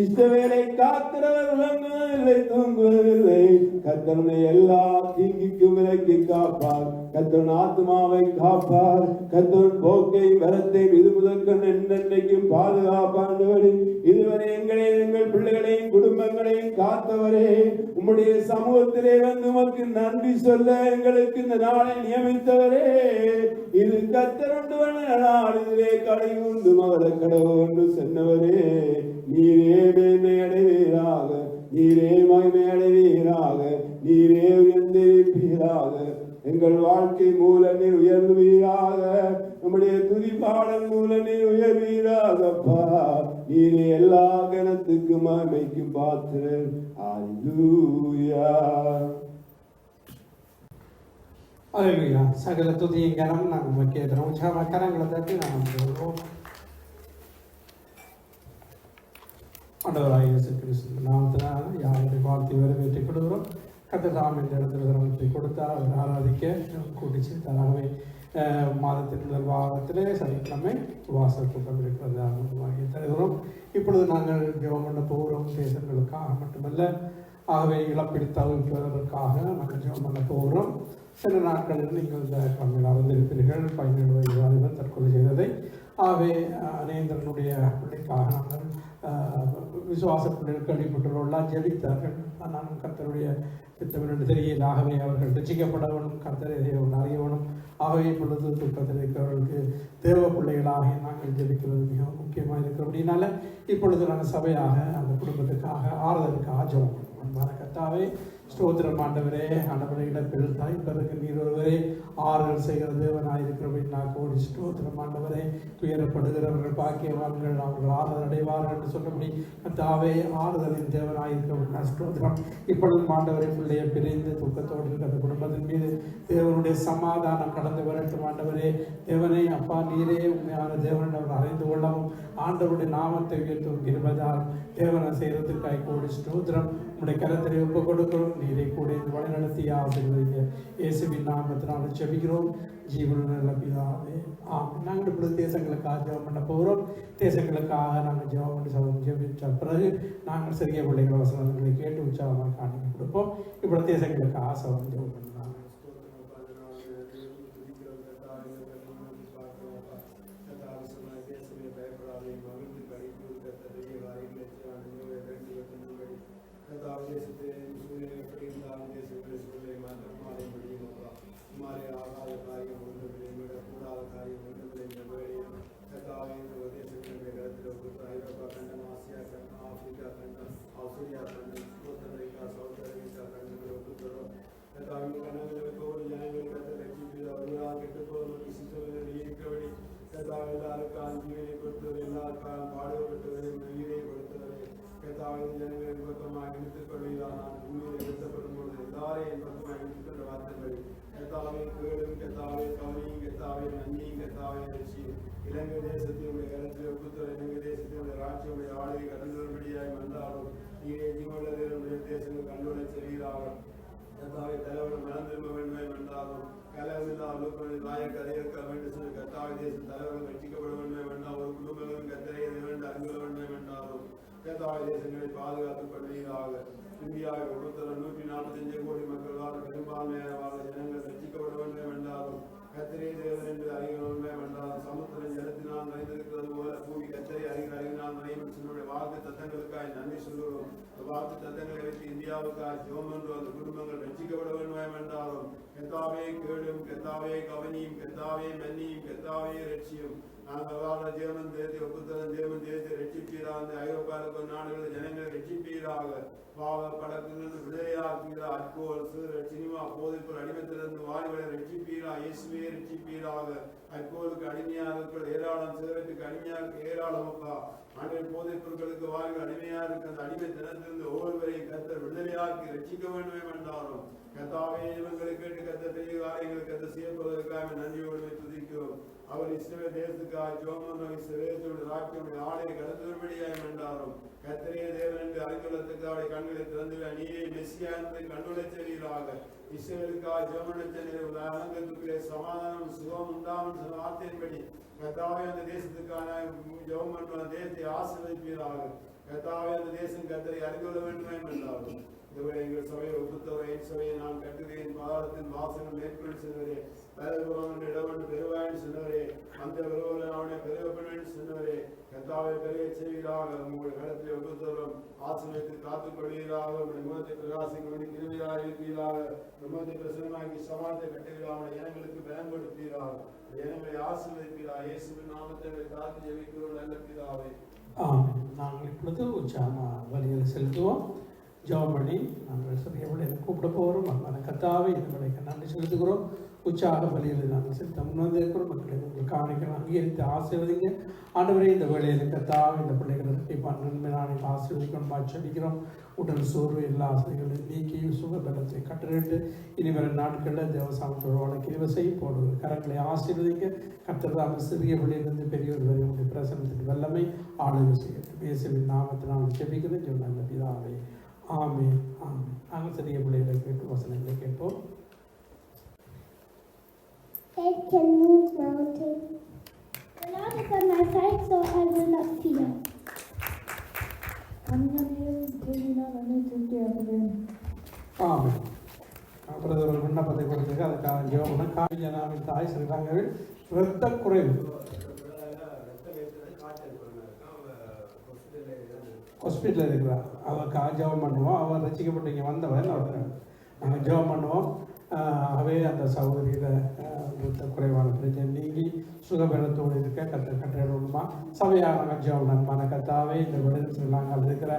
இஸ்ரவேலை காக்கிறவர் உறங்குவதும் இல்லை தூங்குவதும் இல்லை. கர்த்தருடைய எல்லா தீங்கிக்கும் விலக்கி காப்பார். கர்த்தர் ஆத்மாவை காப்பார். கர்த்தர் போக்கை வரத்தை இது முதற்கொண்டு என்றென்றைக்கும் பாதுகாப்பார். இதுவரை எங்கள் பிள்ளைகளையும் குடும்பங்களையும் காத்தவரே, உம்முடைய சமூகத்திலே வந்து உமக்கு நன்றி சொல்ல எங்களுக்கு இந்த நாளை நியமித்தவரே, இது கர்த்தருண்டு நாள், இதிலே கடை உண்டு மகள கடவுண்டு சொன்னவரே, நீரே மேன்மை அடைவீராக, நீரே மகிமை அடைவீராக, நீரே உயர்ந்திருப்பீராக. எங்கள் வாழ்க்கை மூல நீர் உயர்வீராக, நம்முடைய துதிப்பாடல் மூல நீர் உயர்வீராகப்பா. நீரே எல்லா கணத்துக்கும் மகிமைக்கும் பாத்திரர். அல்லேலூயா. அல்லேலூயா. சகல துதியும் கனம் நாங்கள் வைக்கிறோம். கரங்களை தட்டி நாங்கள் சொல்றோம். ஆண்டவராகிய இயேசு கிறிஸ்து நாமத்தினால் யாருடைய வாழ்த்தை வரவேற்றுக் கொள்கிறோம். கர்த்தர் இந்த இடத்துல தினத்தை கொடுத்தார், அவர் ஆராதிக்க கூட்டி சேர்த்தாராகவே மாதத்தின் முதல் வாரத்திலே சனிக்கிழமை வாசல் கூட்டம் இருக்கிறது ஆரம்பமாகி தருகிறோம். இப்பொழுது நாங்கள் ஜெபம் பண்ண போகிறோம், தேசங்களுக்காக மட்டுமல்ல, ஆகவே இழப்பீடு தவிர்ப்பதற்காக நாங்கள் ஜெபம் பண்ண போகிறோம். சில நாட்களில் நீங்கள் இந்த கிழமையில் அறிந்திருப்பீர்கள், 17 வயது வாலிபன் தற்கொலை செய்ததை. ஆகவே அநேந்திரனுடைய பிள்ளைக்காக நாங்கள் விசுவாச பிள்ளைகள் கேள்விப்பட்டுள்ளவர்களாக ஜெபித்தார்கள். நான் கர்த்தருடைய திட்டமிட்டு தெரியல. ஆகவே அவர்கள் ரட்சிக்கப்படவனும் கர்த்தரை தேவன் அறியவனும். ஆகவே இப்பொழுது துக்கத்தில் இருக்கிறவர்களுக்கு தேவ பிள்ளைகளாக நாங்கள் ஜெபிக்கிறது மிகவும் முக்கியமாக இருக்கிறபடினால இப்பொழுது நாங்கள் சபையாக அந்த குடும்பத்துக்காக ஆறுதலுக்காக ஜெபம் பண்ணுவோம். அன்பான கர்த்தாவே, ஸ்தோத்திரம் ஆண்டவரே. ஆண்டவரே இடத்தில் தாய்ப்பதற்கு நீர் ஒருவரே ஆறுதல் செய்கிற தேவனாயிருக்கிறபடி நான் கோடி ஸ்தோத்திரம் ஆண்டவரே. துயரப்படுகிறவர்கள் பாக்கியவான்கள், அவர்கள் ஆறுதல் அடைவார்கள் என்று சொன்னபடி கர்த்தாவே ஆறுதலின் தேவனாயிருக்கிறபடி நான் ஸ்தோத்திரம். இப்பொழுதும் ஆண்டவரை பிள்ளையை பிரிந்து துக்கத்தோடு இருக்கிற குடும்பத்தின் மீது தேவனுடைய சமாதானம் கடந்து வரட்டும் ஆண்டவரே. தேவனை அப்பா நீரே உண்மையான தேவன் அவர் அறிந்து கொள்ளவும் ஆண்டவருடைய நாமத்தை உயர்த்தும் இருப்பதால் தேவனை செய்கிறதுக்காய் கூடி ஸ்தோத்திரம். உடைய கரத்திலே ஒப்பு கொடுக்கிறோம். நீரை கூட இந்த வழி நடத்தி ஆசீர்வதிங்க. இயேசுவின் நாமத்தினால் ஜெபிக்கிறோம் ஜீவனுள்ள பிதாவே ஆமென். நாங்கள் இப்பொழுது தேசங்களுக்காக ஜெபம் பண்ண போகிறோம். தேசங்களுக்காக நாங்கள் ஜெபம் பண்ணி ஜெபித்த பிறகு நாங்கள் சிறிய பிள்ளைகள் வசனங்களை கேட்டு உற்சாகமாக காணிக்க கொடுப்போம். இப்பொழுது தேசங்களுக்கு ஆசை ஜெபம் பண்ணலாம். இலங்கை தேசத்தினுடைய கருத்தில் ஒப்புத்தர இலங்கை தேசத்தினுடைய ராட்சியுடைய ஆளுகை கடந்து வரும்படியாய் வந்தாலும் நீரே ஜீவனுடைய தேசங்கள் கண்டுள்ள செல்கிறாக கத்தாவை தலைவர்கள் மனம் திரும்ப வேண்டுமே வந்தாலும் கலவில்லாமல் நாயக் கதையிருக்க வேண்டும் சொல்லி கத்தாவை தேச தலைவர்கள் ரட்சிக்கப்பட வேண்டுமே வேண்டாம். ஒரு குடும்பங்களும் கத்தரையை வேண்டு அறிந்து வேண்டுமே வேண்டாலும் கத்தாவை தேசங்களை பாதுகாத்துக் கொள்வீராக. இந்தியாவில் ஒருத்தர 145 கோடி மக்கள் வாழ பெரும்பான்மையான வாழ ஜனங்கள் ரட்சிக்கப்பட வேண்டுமே வேண்டாலும் கத்திரை தேவன் என்று அறிகிறோமே வேண்டாலும் சமுத்திரம் ஜலத்தினால் நிறைந்திருக்கிறது போல பூமி கத்தரை அறிவினால் நிறையும் என்னுடைய வாக்கு தத்தங்களுக்காய் நன்றி சொல்கிறோம். வாக்கு தத்தங்களை வைத்து இந்தியாவுக்காய் ஜெபம் என்று அந்த குடும்பங்கள் ரட்சிக்கப்பட வேண்டுமே வேண்டாலும் கத்தாவே கேளும், கத்தாவே கவனியும், கத்தாவே மன்னியும், கத்தாவே ரட்சியும். நாங்கள் வாழ ஜெர்மன் தேசத்தை ஒப்புத்தரம் ஜெர்மன் தேசத்தை ரட்சிப்பீராக. அந்த ஐரோப்பாவுக்கு நாடுகளில் ஜனங்களை ரட்சிப்பீராக. பாவ பழக்கங்கள் விளையாடுகிறார். அல்கோல், சினிமா, போதைப்பொருள் அடிமத்திலிருந்து வாழ்வதை ரட்சிப்பீரா. இயேசுவே ரட்சிப்பீராக. அல்கோலுக்கு அடிமையாக ஏராளம், சிகரெட்டுக்கு அடிமையாக ஏராளமப்பா. ஆண்டவரே போதைப் பொருட்களுக்கு வாழ்கள் அடிமையாக இருக்க அந்த அடிமை தினத்திலிருந்து ஒவ்வொருவரையும் கர்த்தர் விடுதலையாக்கி ரட்சிக்க வேண்டுமே வேண்டாலும் கர்த்தாவே இவங்களை கேட்டு கர்த்தர் பெரிய காரியங்களை கர்த்தர் செய்யப்படுவதற்காக நன்றியோடு துதிக்கிறோம். அவர் இஸ்ரவேல் தேசத்துக்காக ஜோமன் இஸ்ரவேலோட ராஜ்யமுடைய ஆலய கடந்து வரும்படியாய் வேண்டாலும் கர்த்தரே தேவன் என்று அறிந்துள்ளதற்கு அவருடைய கண்களை திறந்து நீரே மெஸ்ஸியா என்பதை கண்டுள்ளச் செய்வீராக. இஸ்ரவேலுக்காக ஜெபம் அலங்கத்துக்குள்ளே சமாதானம் சுகம் உண்டாமல் வார்த்தையின்படி கர்த்தாவே அந்த தேசத்துக்கான ஜெபம் பண்ணுற தேசத்தை ஆசீர்வதிப்பீராக. கர்த்தாவே அந்த தேசம் கர்த்தரை அறிந்துள்ள வேண்டுமே என்றாலும் இதுவரை எங்கள் சபையை ஒப்புத்தவரை சபையை நான் கட்டுகிறேன். பாதாளத்தின் வாசனம் மேற்கொண்டு சென்றவரே, பலபுரம் இடவன் பெருவாயின் சென்றவரே, அந்த பெருவரை அவனை பெருவப்பன் சென்றவரே, கர்த்தாவை பெரிய செய்வீராக. உங்களுடைய கடத்தில் ஒப்புத்தவரும் ஆசிரியத்தை காத்துக் கொள்வீராக. உங்களுடைய முகத்தை பிரகாசிக்க கிருவியாக இருப்பீராக. முகத்தை பிரசனமாக்கி சமாளத்தை கட்டுவீராக. ஜனங்களுக்கு பலம் கொடுப்பீராக. ஜனங்களை ஆசீர்வதிப்பீராக. இயேசுவின் நாமத்தை காத்து ஜெபிக்கிறோம் நல்ல பிதாவே. நாங்கள் இப்பொழுது உற்சாக வழியில் செலுத்துவோம். ஜெபம் பண்ணி நாங்கள் சிறிய பிள்ளைகளை கூப்பிட போகிறோம். அதனால கர்த்தாவே இந்த விலைக்கு நன்றி செலுத்துகிறோம். உற்சாக வழியில் நாங்கள் செலுத்த முன்வந்திருக்கிறோம். மக்களை உங்கள் காணிகள் அங்கீகரித்து ஆசீர்வதிங்க. ஆண்டவரே இந்த வேளையில் கர்த்தாவே இந்த பிள்ளைகளை நன்மை நாளைக்கு ஆசீர்வதிக்கணும் ஆச்சரிக்கிறோம். உடல் சோர்வு எல்லா ஆசைகளையும் நீக்கி சுகபலத்தை கட்டளிட்டு இனி வரும் நாட்களில் தேவசாமத்தோடு வாழ கிருபை போடுவது கரங்களை ஆசீர்வதிக்க கர்த்தர் சிறிய பிள்ளையிலிருந்து பெரியவர் வரை உடைய பிரசனத்தின் வல்லமை ஆளுகை செய்யட்டும். இயேசுவின் நாமத்தினால் ஜெபிக்கிறேன் சொன்ன அந்த பிதாவே ஆமென் ஆமென். நாங்கள் சிறிய பிள்ளைகளை கேட்டு வசனங்களை கேட்போம். Head can move mountain. The Lord is on my side, so I will not fear. Amen. Brother ஒரு விண்ணப்பத்தை கொடுத்துருக்கு. அதுக்காக ஜெபம்னா காவியனாவின் தாய் ஸ்ரீலங்காவில் இரத்த குறைவு ஹாஸ்பிட்டலில் இருக்கிறார். அவருக்காக ஜெபம் பண்ணுவோம். அவர் ரசிக்கப்பட்டு இங்கே வந்தவன் அவர் நாங்கள் ஜெபம் பண்ணுவோம். ஆகவே அந்த சகோதரியில் குறைவான பிரச்சனை நீங்கி சுகபலத்தோடு இருக்க கட்டணுமா சபையாக நாங்கள் ஜெபம் நன்மான கத்தாவே இந்த விளையாட்டு நாங்கள் இருக்கிற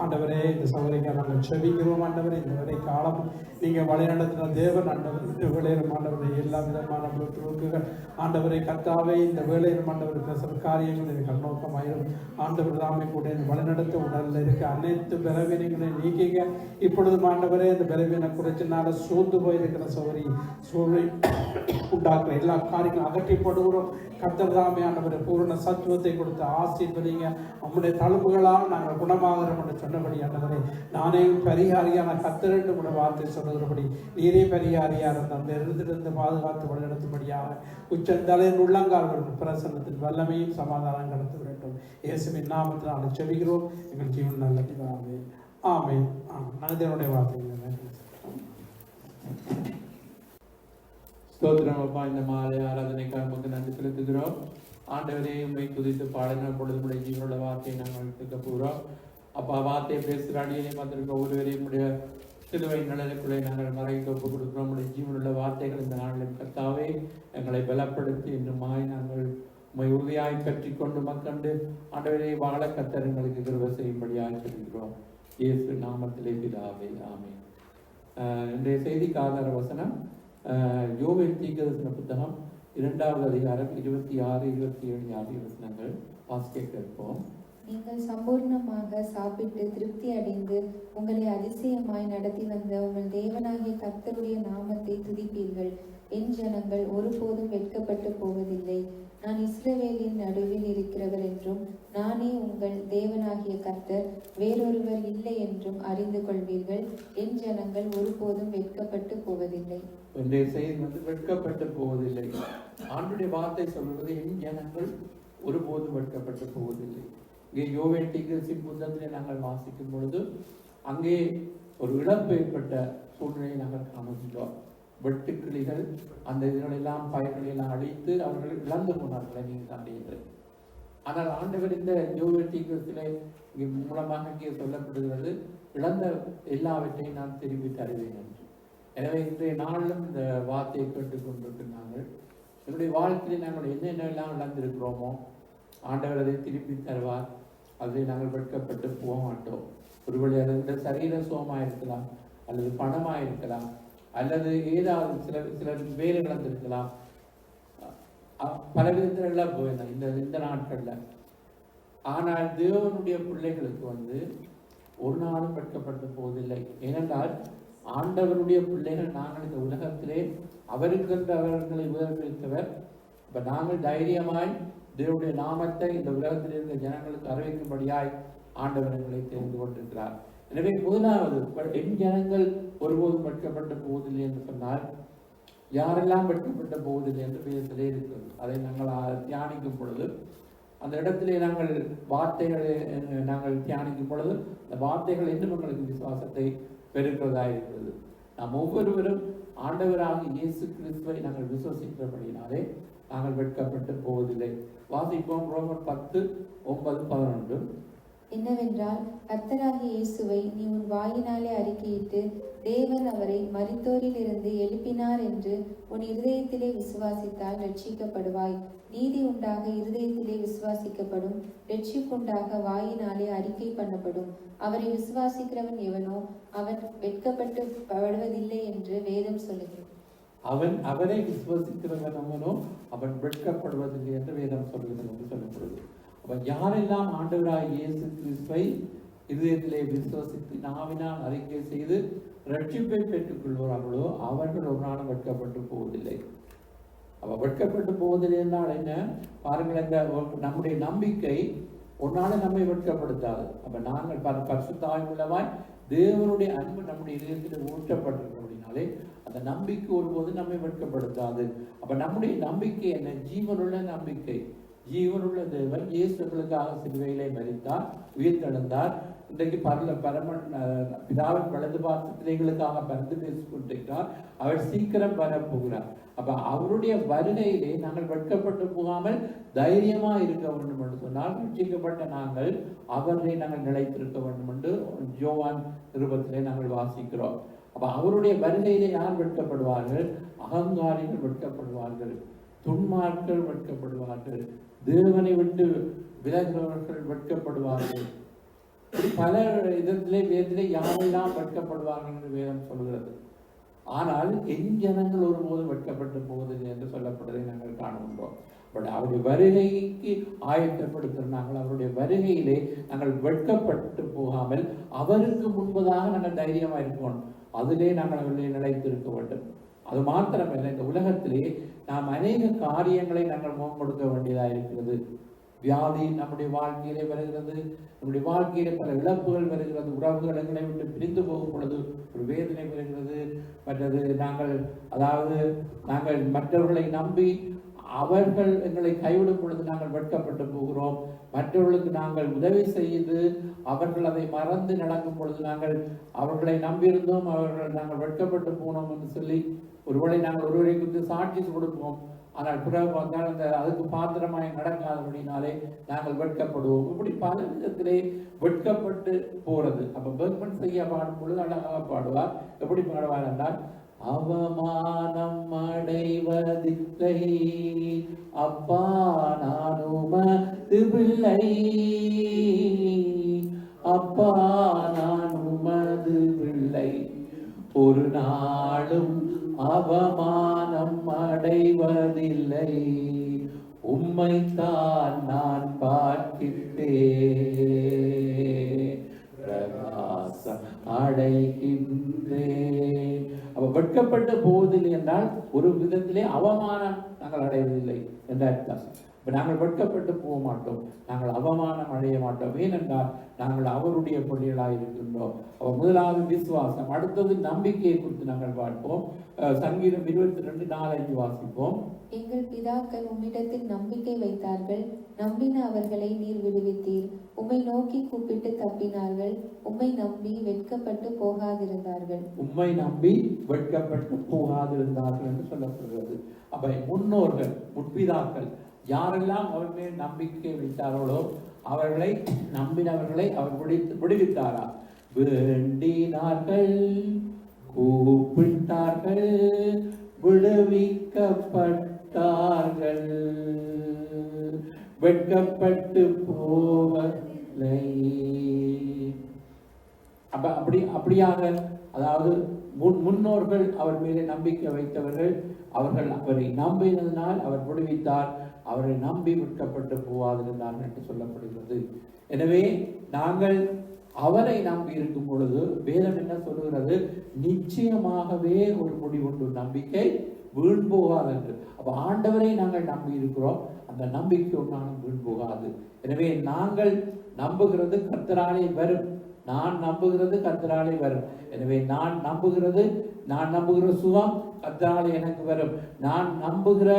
ஆண்டவரே இந்த சகோதரிக்காக நாங்கள் செபிக்கிறோம் ஆண்டவரே இந்த வரை காலம் நீங்கள் வழிநடத்தின தேவன் ஆண்டவர் இந்த வேளையிலும் ஆண்டவரை எல்லா விதமான துணுக்குகள் ஆண்டவரை கத்தாவே இந்த வேளையிலும் ஆண்டவர் பேசுகிற காரியங்கள் கண்ணோக்கமாயிரும் ஆண்டவர் தாமே கூட இந்த வழிநடத்த உடலில் இருக்க அனைத்து பலவீனங்களை நீக்கிங்க இப்பொழுதும் ஆண்டவரே இந்த பலவீன குறைச்சினால சோர்ந்து போயிருக்கிற சௌரி சூழலை உண்டாக்குற எல்லா காரியங்களும் அகற்றிப்படுகிறோம். கர்த்தர் தாமே ஆண்டவரை பூரண சத்துவத்தை கொடுத்து ஆசீர்வதிங்க. நம்முடைய தழும்புகளால் நாங்கள் குணமாகிறோம் என்று சொன்னபடி ஆண்டவரே நானே பரிகாரியான கர்த்தர் என்று கூட வார்த்தை சொல்லுகிறபடி நீரே பரிகாரியாக அந்த இருந்திருந்து பாதுகாத்து வழிநடத்தும்படியாக உச்சந்தலையின் உள்ளங்கால்கள் பிரசன்னத்தின் வல்லமையும் சமாதானம் கடத்த வேண்டும். இயேசுவின் நாமத்தில் நாங்கள் செபிக்கிறோம். எங்கள் ஜீவன் நல்ல பிதாவே. ஆமென். மனிதனுடைய வார்த்தைகள் ஸ்தோத்திரம் அப்பா. இந்த மாலை ஆராதனைக்காக நமக்கு நன்றி செலுத்துகிறோம். ஆண்டவரே உண்மை துதித்து பாடின பொழுது உடைய ஜீவனோட வார்த்தையை நாங்கள் கேட்க போகிறோம். அப்பா வார்த்தையை பேசுகிற அடியனை பார்த்திருக்க ஒருவரையும் உடைய சிலுவை நிழலுக்குள்ளே நாங்கள் மறைக்க ஒப்பு கொடுக்கிறோம். உடைய ஜீவனுள்ள வார்த்தைகள் இந்த நாளில் கர்த்தாவே எங்களை பலப்படுத்தி இன்னுமாய் நாங்கள் உண்மை உறுதியாய் கற்றி கொண்டு மக்கண்டு ஆண்டவரை வாழ கர்த்தர் எங்களுக்கு கிருபை செய்யும்படியாக சொல்கிறோம். இயேசு நாமத்திலே பிதாவே. ஆமென். இன்றைய செய்திக்கு ஆதார வசனம் யோவேல் தீர்க்கதரிசன புத்தகம் 2வது அதிகாரம் 26, 27 ஆகிய வசனங்கள் வாசிக்க கேட்போம். நீங்கள் சம்பூர்ணமாக சாப்பிட்டு திருப்தி அடைந்து உங்களை அதிசயமாய் நடத்தி வந்த உங்கள் தேவனாகிய கர்த்தருடைய நாமத்தை துதிப்பீர்கள். என் ஜனங்கள் ஒருபோதும் வெட்கப்பட்டு போவதில்லை. நான் இஸ்ரவேலின் நடுவில் இருக்கிறவர் என்றும் நானே உங்கள் தேவனாகிய கர்த்தர், வேறொருவர் இல்லை என்றும் அறிந்து கொள்வீர்கள். என் ஜனங்கள் ஒருபோதும் வெட்கப்பட்டு போவதில்லை. இன்றைய செய்தி வெட்கப்பட்டு போவதில்லை. ஆண்டுடைய வார்த்தை சொல்வது என் ஜனங்கள் ஒருபோதும் வெட்கப்பட்டு போவதில்லை. இங்கே யோவேல் தீர்க்கதரிசன புத்தகத்திலே நாங்கள் வாசிக்கும் பொழுது அங்கே ஒரு இழப்பு ஏற்பட்ட சூழ்நிலையை நாங்கள் காணுகின்றோம். வெட்டுக்கிளிகள் அந்த இதுகளெல்லாம் பயிர்களெல்லாம் அழித்து அவர்கள் இழந்து போனார்களை நீங்கள் காண்கிறீர்கள். ஆனால் ஆண்டவர் இந்த யோவேல் தீர்க்கதரிசனத்திலே மூலமாக இங்கே சொல்லப்படுகிறது, இழந்த எல்லாவற்றையும் நான் திரும்பி தருவேன் என்று. எனவே இன்றைய நாளிலும் இந்த வார்த்தையை கேட்டுக் கொண்டிருக்கிறார்கள். என்னுடைய வாழ்க்கையில் நாங்கள் என்னென்னலாம் இழந்திருக்கிறோமோ ஆண்டவர் அதை திருப்பி தருவார். அதை நாங்கள் வெட்கப்பட்டு போக மாட்டோம். ஒருவேளை அது இந்த சரீர சுகமாக இருக்கலாம், அல்லது பணமாக இருக்கலாம், அல்லது ஏதாவது சிலர் வேலை இழந்திருக்கலாம். பல விதத்திலாம் போயிருந்தோம் இந்த நாட்களில். ஆனால் தேவனுடைய பிள்ளைகளுக்கு ஒரு நாளும் வெட்கப்பட்டு போவதில்லை. ஏனென்றால் ஆண்டவருடைய பிள்ளைகள் நாங்கள் இந்த உலகத்திலே அவருக்கென்று அவர்களை உபயோகித்தவர். இப்போ நாங்கள் தைரியமாய் தேவனுடைய நாமத்தை இந்த உலகத்தில் இருந்த ஜனங்களுக்கு அறிவிக்கும்படியாய் ஆண்டவர் எங்களை தெரிந்து கொண்டிருக்கிறார். எனவே முதலாவது என் ஜனங்கள் ஒருபோதும் வெட்கப்பட்டு போவதில்லை என்று சொன்னால் யாரெல்லாம் வெட்கப்பட்ட போவதில்லை என்று வேதத்திலே இருக்கிறது. அதை நாங்கள் தியானிக்கும் பொழுது அந்த இடத்திலே நாங்கள் வார்த்தைகளை நாங்கள் தியானிக்கும் பொழுது அந்த வார்த்தைகள் இன்னும் எங்களுக்கு விசுவாசத்தை பெருக்கிறதா இருக்கிறது. நாம் ஒவ்வொருவரும் ஆண்டவராக இயேசு கிறிஸ்துவை நாங்கள் விசுவசிக்கிறபடினாலே நாங்கள் வெட்கப்பட்டு போவதில்லை. வாசிப்போம் ரோமர் 10:9-11. என்னவென்றால் கர்த்தராகிய இயேசுவை நீ உன் வாயினாலே அறிக்கையிட்டு தேவன் அவரை மரித்தோரில் இருந்து எழுப்பினார் என்று உன் இருதயத்திலே விசுவாசித்தால் ரட்சிக்கப்படுவாய். நீதி உண்டாக இருதயத்திலே விசுவாசிக்கப்படும், ரட்சிப்புண்டாக வாயினாலே அறிக்கை பண்ணப்படும். அவரை விசுவாசிக்கிறவன் எவனோ அவன் வெட்கப்பட்டு படுவதில்லை என்று வேதம் சொல்லுகிறது. அவரை விசுவாசிக்கிறவனோ அவன் வெட்கப்படுவதில்லை என்று வேதம் சொல்லுகிறது என்று சொல்லப்படுது. அப்ப யாரெல்லாம் ஆண்டவராய் இயேசு கிறிஸ்துவை இதயத்திலே விசுவாசித்து நாவினால் அறிக்கை செய்து ரட்சிப்பை பெற்றுக் கொள்வார்களோ அவர்கள் ஒரு நாளும் வெட்கப்பட்டு போவதில்லை. அப்ப வெட்கப்பட்டு போவதில்லை என்றால் என்ன பாருங்கள், இந்த நம்முடைய நம்பிக்கை ஒரு நாள் நம்மை வெட்கப்படுத்தாது. அப்ப நாங்கள் பரிசுத்தாய் மூலமாய் தேவனுடைய அன்பு நம்முடைய இதயத்தில் ஊற்றப்பட்டிருக்கிறபடினாலே அந்த நம்பிக்கை ஒருபோது நம்மை வெட்கப்படுத்தாது. அப்ப நம்முடைய நம்பிக்கை என்ன? ஜீவனுள்ள நம்பிக்கை. ஜீவனுள்ள தேவன் இயேசுகளுக்காக சிலுவையிலே மரித்தார், உயிர்த்தெழுந்தார். இன்றைக்கு பிதாவின் வலது பாசத்தில் எங்களுக்காக பரிந்து பேசிக் கொண்டிருக்கிறார். அவர் சீக்கிரம் வரப்போகிறார். அப்ப அவருடைய வருகையிலே நாங்கள் வெட்கப்பட்டு போகாமல் தைரியமா இருக்க வேண்டும் என்று சொன்னால் ரட்சிக்கப்பட்ட நாங்கள் அவரை நாங்கள் நிலைத்திருக்க வேண்டும் என்று யோவான் 20 நாங்கள் வாசிக்கிறோம். அப்ப அவருடைய வருகையிலே யார் வெட்கப்படுவார்கள்? அகங்காரிகள் வெட்கப்படுவார்கள், துன்மார்கள் வெட்கப்படுவார்கள், தேவனை விட்டு விலகுறவர்கள் வெட்கப்படுவார்கள். பல வேதத்திலே யாரெல்லாம் வெட்கப்படுவார்கள் என்று வேதம் சொல்கிறது. ஆனால் என் ஜனங்கள் ஒருபோதும் வெட்கப்பட்டு போவதில்லை என்று சொல்லப்படுவதை நாங்கள் காணுகின்றோம். பட் அவருடைய வருகைக்கு ஆயத்தப்படுத்தினார்கள். அவருடைய வருகையிலே நாங்கள் வெட்கப்பட்டு போகாமல் அவருக்கு முன்பதாக நாங்கள் தைரியமாக இருக்கணும். அதிலே நாங்கள் அவர்களை நிலைத்திருக்க வேண்டும். அது மாத்திரமல்ல, இந்த உலகத்திலே நாம் அநேக காரியங்களை நாங்கள் முகம் கொடுக்க வேண்டியதாக இருக்கிறது. வியாதி நம்முடைய வாழ்க்கையிலே வருகிறது, நம்முடைய வாழ்க்கையிலே பல இழப்புகள் வருகிறது, உறவுகள் எங்களை விட்டு பிரிந்து போகும் பொழுது ஒரு வேதனை வருகிறது. மற்றது நாங்கள் மற்றவர்களை நம்பி அவர்கள் எங்களை கைவிடும் பொழுது நாங்கள் வெட்கப்பட்டு போகிறோம். மற்றவர்களுக்கு நாங்கள் உதவி செய்து அவர்கள் அதை மறந்து நடக்கும் பொழுது நாங்கள் அவர்களை நம்பியிருந்தோம், நாங்கள் வெட்கப்பட்டு போனோம் என்று சொல்லி ஒருவேளை நாங்கள் ஒருவரை குறித்து சாட்சி கொடுப்போம். ஆனால் பிறகு பார்த்தால் அதுக்கு பாத்திரமாய் நடக்காதபடினாலே நாங்கள் வெட்கப்படுவோம். இப்படி பல விதத்திலே வெட்கப்பட்டு போறது. அப்ப பெர்மன் செய்ய பாடும் பொழுது அழகாக பாடுவார். எப்படி பாடுவார் என்றால், அவமானம் அடைவதில்லை அப்பா நான் உமது பிள்ளை, அப்பா நான் உமது பிள்ளை, ஒரு நாளும் அவமானம் அடைவதில்லை, உம்மைத்தான் நான் பார்க்கின்றேன், பிரகாசம் அடைகின்றேன். அப்ப வெட்கப்பட்டு போவதில்லை என்றால் ஒரு விதத்திலே அவமானம் நாங்கள் அடைவதில்லை என்ற அர்த்தம். இப்ப நாங்கள் வெட்கப்பட்டு போக மாட்டோம், நாங்கள் அவமானம் அடைய மாட்டோம். ஏனென்றால் நாங்கள் அவருடைய பிள்ளைகளாக இருக்கின்றோம். அப்ப முதலாவது விசுவாசம், அடுத்தது நம்பிக்கையை குறித்து நாங்கள் பார்ப்போம். சங்கீதம் 22:4-5 வாசிப்போம். எங்கள் பிதாக்கள் உம்மிடத்தில் நம்பிக்கை வைத்தார்கள், நம்பின அவர்களை நீர் விடுவித்தீர். உம்மை நோக்கி கூப்பிட்டு தப்பினார்கள், உம்மை நம்பி வெட்கப்பட்டு போகாதிருந்தார்கள். உம்மை நம்பி வெட்கப்பட்டு போகாதிருந்தார்கள் என்று சொல்லப்படுகிறது. அப்ப முன்னோர்கள், முற்பிதாக்கள் யாரெல்லாம் அவர் மேல் நம்பிக்கை வைத்தார்களோ அவர்களை நம்பினவர்களை அவர் விடுவித்தாரா? வேண்டினார்கள், கூப்பிட்டார்கள், விடுவிக்கப்பட்டார்கள், வெட்கப்பட்டு போவதில்லை. அப்படியாக அதாவது முன்னோர்கள் அவர் மேலே நம்பிக்கை வைத்தவர்கள், அவர்கள் அவரை நம்பினதனால் அவர் விடுவித்தார், அவரை நம்பி விற்கப்பட்டு போவாதிருந்தார்கள் என்று சொல்லப்படுகிறது. எனவே நாங்கள் அவரை நம்பி இருக்கும் பொழுது வேதம் என்ன சொல்லுகிறது? நிச்சயமாகவே ஒரு முடிவுண்டு, நம்பிக்கை வீண் போகாது என்று. அப்ப ஆண்டவரை நாங்கள் நம்பி இருக்கிறோம், அந்த நம்பிக்கை ஒன்றாலும் வீண் போகாது. எனவே நாங்கள் நம்புகிறது கர்த்தராலே வரும், நான் நம்புகிறது கர்த்தராலே வரும். எனவே நான் நம்புகிற சுகம் கர்த்தராலே எனக்கு வரும். நான் நம்புகிற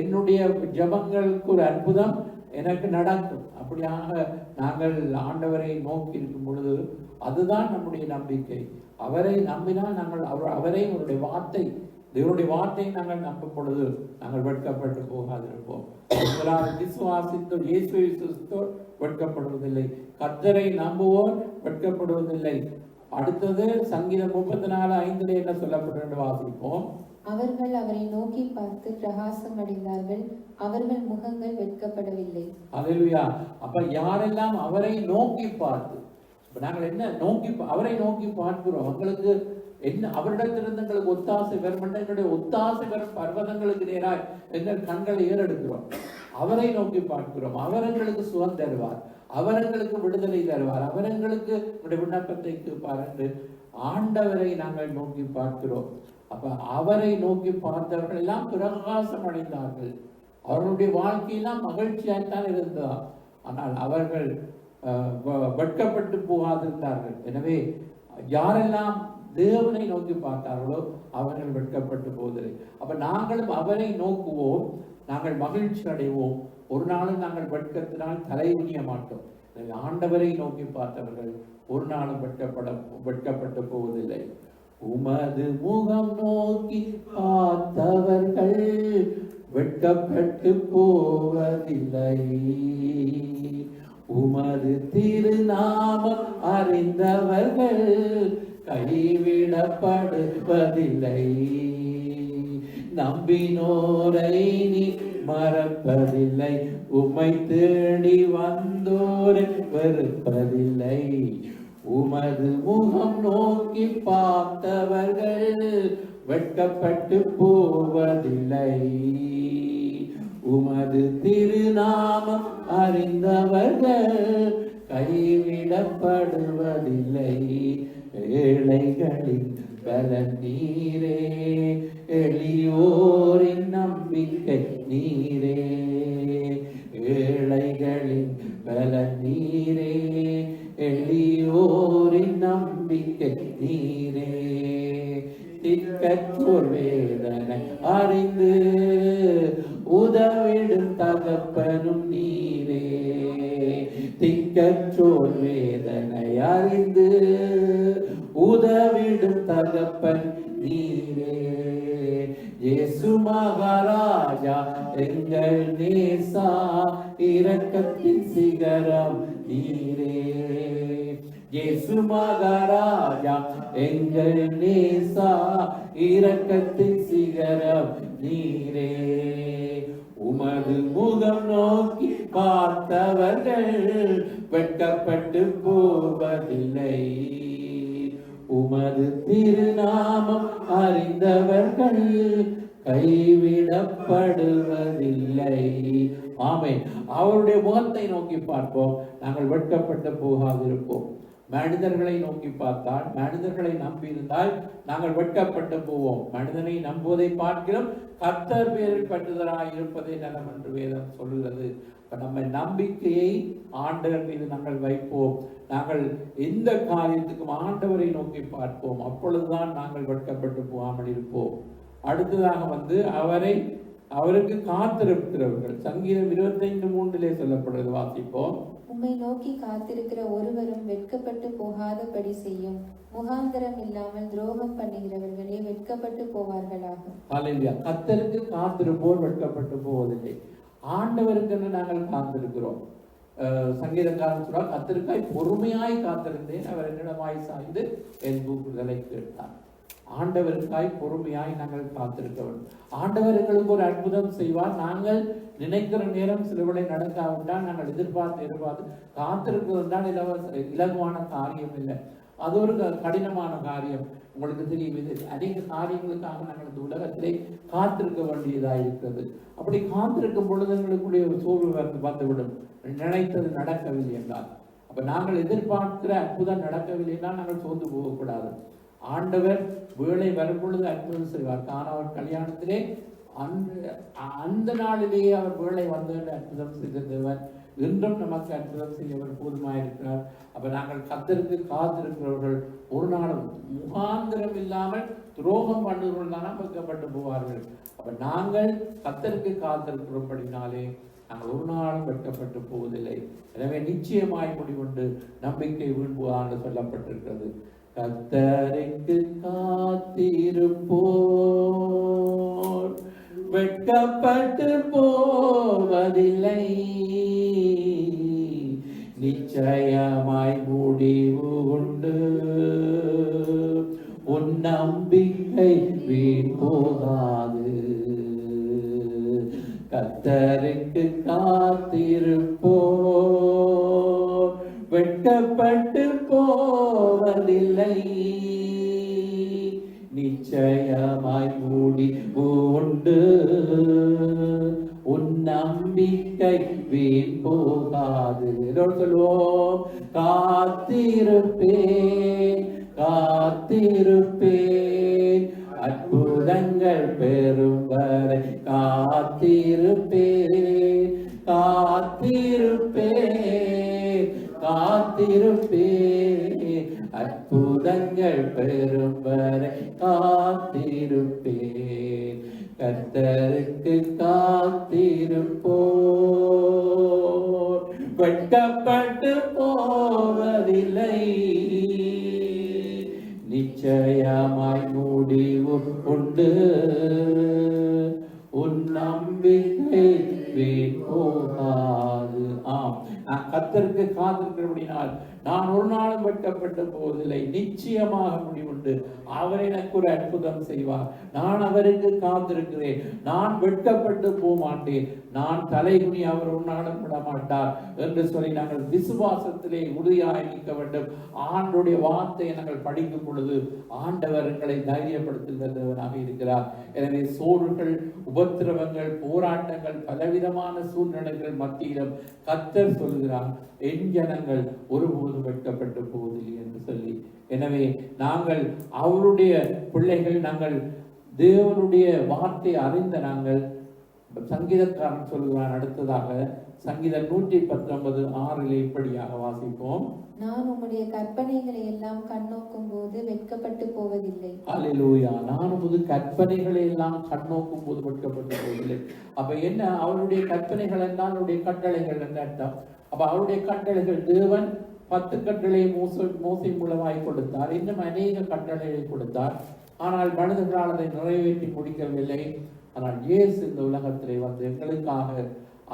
என்னுடைய ஜெபங்களுக்கு ஒரு அற்புதம் எனக்கு நடக்கும். அப்படியாக நாங்கள் ஆண்டவரை நோக்கி இருக்கும் பொழுது அதுதான் நம்முடைய நம்பிக்கை. அவரை நம்பினால் நாங்கள் அவரை அவருடைய வார்த்தை, தேவனுடைய வார்த்தையை நாங்கள் நம்பும் பொழுது நாங்கள் வெட்கப்பட்டு போகாதிருப்போம். விசுவாசித்தோர், இயேசுவை விசுவாசித்தோர் வெட்கப்படுவதில்லை, கர்த்தரை நம்புவோர் வெட்கப்படுவதில்லை. அடுத்தது சங்கீதம் 34:5 என்ன சொல்லப்படுகிறது வாசிப்போம். அவர்கள் அவரை நோக்கி பார்த்து பிரகாசம் அடைந்தார்கள், அவர்கள் முகங்கள் வெட்கப்படவில்லை. அல்லேலூயா. அப்ப யாரெல்லாம் அவரை நோக்கி பார்த்து, நாங்கள் என்ன நோக்கி அவரை நோக்கி பார்க்கிறோம், அவங்களுக்கு என்ன அவரிடத்திலிருந்து எங்களுக்கு ஒத்தாசை வரும், எங்களுடைய ஒத்தாசை வரும் பர்வதங்களுக்கு நேராக எங்கள் கண்களை ஏறெடுக்கிறோம். அவரை நோக்கி பார்க்கிறோம், அவர் எங்களுக்கு சுகம் தருவார், அவர் எங்களுக்கு விடுதலை தருவார், அவர் எங்களுக்கு விண்ணப்பத்தை கேட்பார் என்று ஆண்டவரை நாங்கள் நோக்கி பார்க்கிறோம். அப்ப அவரை நோக்கி பார்த்தவர்கள் எல்லாம் பிரகாசம் அடைந்தார்கள். அவர்களுடைய வாழ்க்கையெல்லாம் மகிழ்ச்சியாய்த்தான் இருந்ததா, ஆனால் அவர்கள் வெட்கப்பட்டு போகாதிருந்தார்கள். எனவே யாரெல்லாம் தேவனை நோக்கி பார்த்தார்களோ அவர்கள் வெட்கப்பட்டு போவதில்லை. அப்ப நாங்களும் அவரை நோக்குவோம், நாங்கள் மகிழ்ச்சி அடைவோம், ஒரு நாளும் நாங்கள் வெட்கத்தினால் தலையுணிய மாட்டோம். ஆண்டவரை நோக்கி பார்த்தவர்கள் ஒரு நாளும் வெட்கப்பட்டு போவதில்லை. உமது முகம் நோக்கி பார்த்தவர்கள் வெட்கப்பட்டு போவதில்லை, உமது திருநாமம் அறிந்தவர்கள் கைவிடப்படுவதில்லை. நம்பினோரை நீ மறப்பதில்லை, உம்மை தேடி வந்தோரை வெறுப்பதில்லை. உமது முகம் நோக்கி பார்த்தவர்கள் வெட்கப்பட்டு போவதில்லை. உமது திருநாமம் அறிந்தவர்கள் கைவிடப்படுவதில்லை. ஏழைகளின் பலன் நீரே, எளியோரின் நம்பிக்கை நீரே. ஏழைகளின் பலன் நீரே, எளியோரின் நம்பிக்கை நீரே. திக்கற்றோர் வேதனை அறிந்து உதவிடும் தகப்பனும் நீரே. திக்கற்றோர் வேதனை அறிந்து உதவிடும் தகப்பன் நீரே. இயேசு மகாராஜா எங்கள் நேசா, இரக்கத்தின் சிகரம் நீரே. இயேசு மகாராஜா எங்கள் நேசா, இரக்கத்தின் சிகரம் நீரே. உமது முகம் நோக்கி பார்த்தவர்கள் வெட்கப்பட்டு போவதில்லை. உமது திருநாமம் அறிந்தவர்கள் கைவிடப்படுவதில்லை. ஆமென். அவருடைய முகத்தை நோக்கி பார்ப்போம், நாங்கள் வெட்கப்பட்டு போகாதிருப்போம். மனிதர்களை நோக்கி பார்த்தால், மனிதர்களை நம்பி இருந்தால் நாங்கள் வெட்கப்பட்டு போவோம். மனிதனை நம்புவதை பார்க்கிறோம், கர்த்தர் பேரில் பற்றுதலாய் இருப்பதே நலம் என்று வேதம் சொல்லுகிறது. நம்ம நம்பிக்கையை ஆண்டவர் மீது நாங்கள் வைப்போம். நாங்கள் எந்த காரியத்துக்கும் ஆண்டவரை நோக்கி பார்ப்போம். அப்பொழுதுதான் நாங்கள் வெட்கப்பட்டு போகாமல் இருப்போம். அடுத்ததாக அவருக்கு காத்திருக்கிறவர்கள். சங்கீதம் 25:3 சொல்லப்படுறது வாசிப்போம். உம்மை நோக்கி காத்திருக்கிற ஒருவரும் வெட்கப்பட்டு போகாதபடி செய்யும். முகாந்தரம் இல்லாமல் துரோகம் பண்ணுகிறவர்களே வெட்கப்பட்டு போவார்களாக. ஹல்லேலூயா. கர்த்தருக்கு காத்திருப்போர் வெட்கப்பட்டு போவதில்லை. ஆண்டவருக்கு நாங்கள் காத்திருக்கிறோம். சங்கீதக்காரன் சொல்றார், கர்த்தருக்காய் பொறுமையாய் காத்திருந்தேன், அவர் என்னிடமாய் சாய்ந்து என் கூக்குரலை கேட்டார். ஆண்டவருக்காய் பொறுமையாய் நாங்கள் காத்திருக்க வேண்டும். ஆண்டவர் எங்களுக்கு ஒரு அற்புதம் செய்வார். நாங்கள் நினைக்கிற நேரம் சிலவளை நடக்காவிட்டால் நாங்கள் எதிர்பார்த்து காத்திருக்கிறது என்றால் இலகுவான காரியம் இல்லை. அது ஒரு கடினமான காரியம். உங்களுக்கு தெரியும், இது அநேக காரியங்களுக்காக நாங்கள் இந்த உலகத்திலே காத்திருக்க வேண்டியதாக இருக்கிறது. அப்படி காத்திருக்கும் பொழுது எங்களுக்குடைய சோர்வு வந்துவிடும். நினைத்தது நடக்கவில்லை என்றால், அப்ப நாங்கள் எதிர்பார்க்கிற அற்புதம் நடக்கவில்லை என்றால் நாங்கள் சோர்ந்து போகக்கூடாது. ஆண்டவர் வேலை வரும் பொழுது அற்புதம் செய்வார். கானான் கல்யாணத்திலே அந்த நாளிலேயே அவர் வேலை வந்து அற்புதம் செய்திருந்தவர். இன்றும் நமக்கு அற்புதம் செய்யவர் போதுமாயிருக்கிறார். அப்ப நாங்கள் கர்த்தருக்கு காத்திருக்கிறவர்கள் ஒரு நாளும் முகாந்திரம் இல்லாமல் துரோகம் பண்ணுகிறவர்கள் தான் வைக்கப்பட்டு போவார்கள். அப்ப நாங்கள் கர்த்தருக்கு காத்திருக்கிறபடினாலே நாங்கள் ஒரு நாளும் வெட்கப்பட்டு போவதில்லை. எனவே நிச்சயமாய் முடிவுண்டு நம்பிக்கை வீழ்வுவான்னு சொல்லப்பட்டிருக்கிறது. கர்த்தருக்கு காத்திருப்போர் வெட்கப்பட்டு போவதில்லை. நிச்சயமாய் முடிவு உண்டு. உன் நம்பிக்கை வீண் போகாது. கர்த்தருக்கு காத்திருப்போர் வெட்கப்பட்டு போவதில்லை. நிச்சயமாய் முடிவு உண்டு. உன் நம்பிக்கை வீண் போகாது. சொல்லுவோம், காத்திருப்பேன் காத்திருப்பேன் அற்புதங்கள் பெறும் வரை காத்திருப்பேன் காத்திருப்பேன் காத்திருப்பேன் அற்புதங்கள் பெறும் வரை காத்திருப்பேன். கர்த்தருக்கு காத்திருப்போர் வெட்கப்பட்டு போவதில்லை. நிச்சயமாய் முடிவு உண்டு. உன் நம்பிக்கை வீண் போகாது. ஆம், நான் கர்த்தருக்கு காத்திருக்கிறபடினால் நான் ஒரு நாளும் வெட்கப்பட்டு போவதில்லை. நிச்சயமாக முடிவுண்டு. அவர் எனக்கு ஒரு அற்புதம் செய்வார். நான் அவருக்கு காத்திருக்கிறேன். நான் வெட்கப்பட்டு போக மாட்டேன். நான் தலைகுனி அவர் ஒரு நாளும் விட மாட்டார் என்று சொல்லி நாங்கள் விசுவாசத்திலே உறுதியாக நிற்க வேண்டும். ஆண்டுடைய வார்த்தையை நாங்கள் படிக்கும் பொழுது ஆண்டவர் எங்களை தைரியப்படுத்துகிறவனாக இருக்கிறார். எனவே சோர்வுகள், உபத்திரவங்கள், போராட்டங்கள், பலவிதமான சூழ்நிலைகள் மத்தியிலும் கர்த்தர் சொல்கிறார், என் ஜனங்கள் ஒருபோதும் வெட்கப்பட்டு போவதில்லை என்று சொல்லி. எனவே நாங்கள் அவருடைய பிள்ளைகள், நாங்கள் தேவனுடைய வார்த்தை அறிந்த நாங்கள், சங்கீதக்காரன் சொல்கிறான் அடுத்ததாக சங்கீதம் 119:6 இப்படியாக வாசிப்போம். நான் உம்முடைய கற்பனைகளை எல்லாம் கண்ணோக்கும் போது வெட்கப்பட்டு போவதில்லை. அல்லேலூயா. நான் உமது கற்பனைகளை எல்லாம் கண்ணோக்கும் போது வெட்கப்பட்டு போவதில்லை. அப்ப என்ன? அவருடைய கற்பனைகள் என்றால் அவருடைய கட்டளைகள் என்ற அர்த்தம். அப்ப அவருடைய கட்டளைகள், தேவன் 10 கட்டளையை மோசே மூலமாய் கொடுத்தார். இன்னும் அநேக கட்டளைகளை கொடுத்தார். ஆனால் மனிதர்களால் அதை நிறைவேற்றி முடிக்கவில்லை. ஆனால் இயேசு இந்த உலகத்திலே வந்து எங்களுக்காக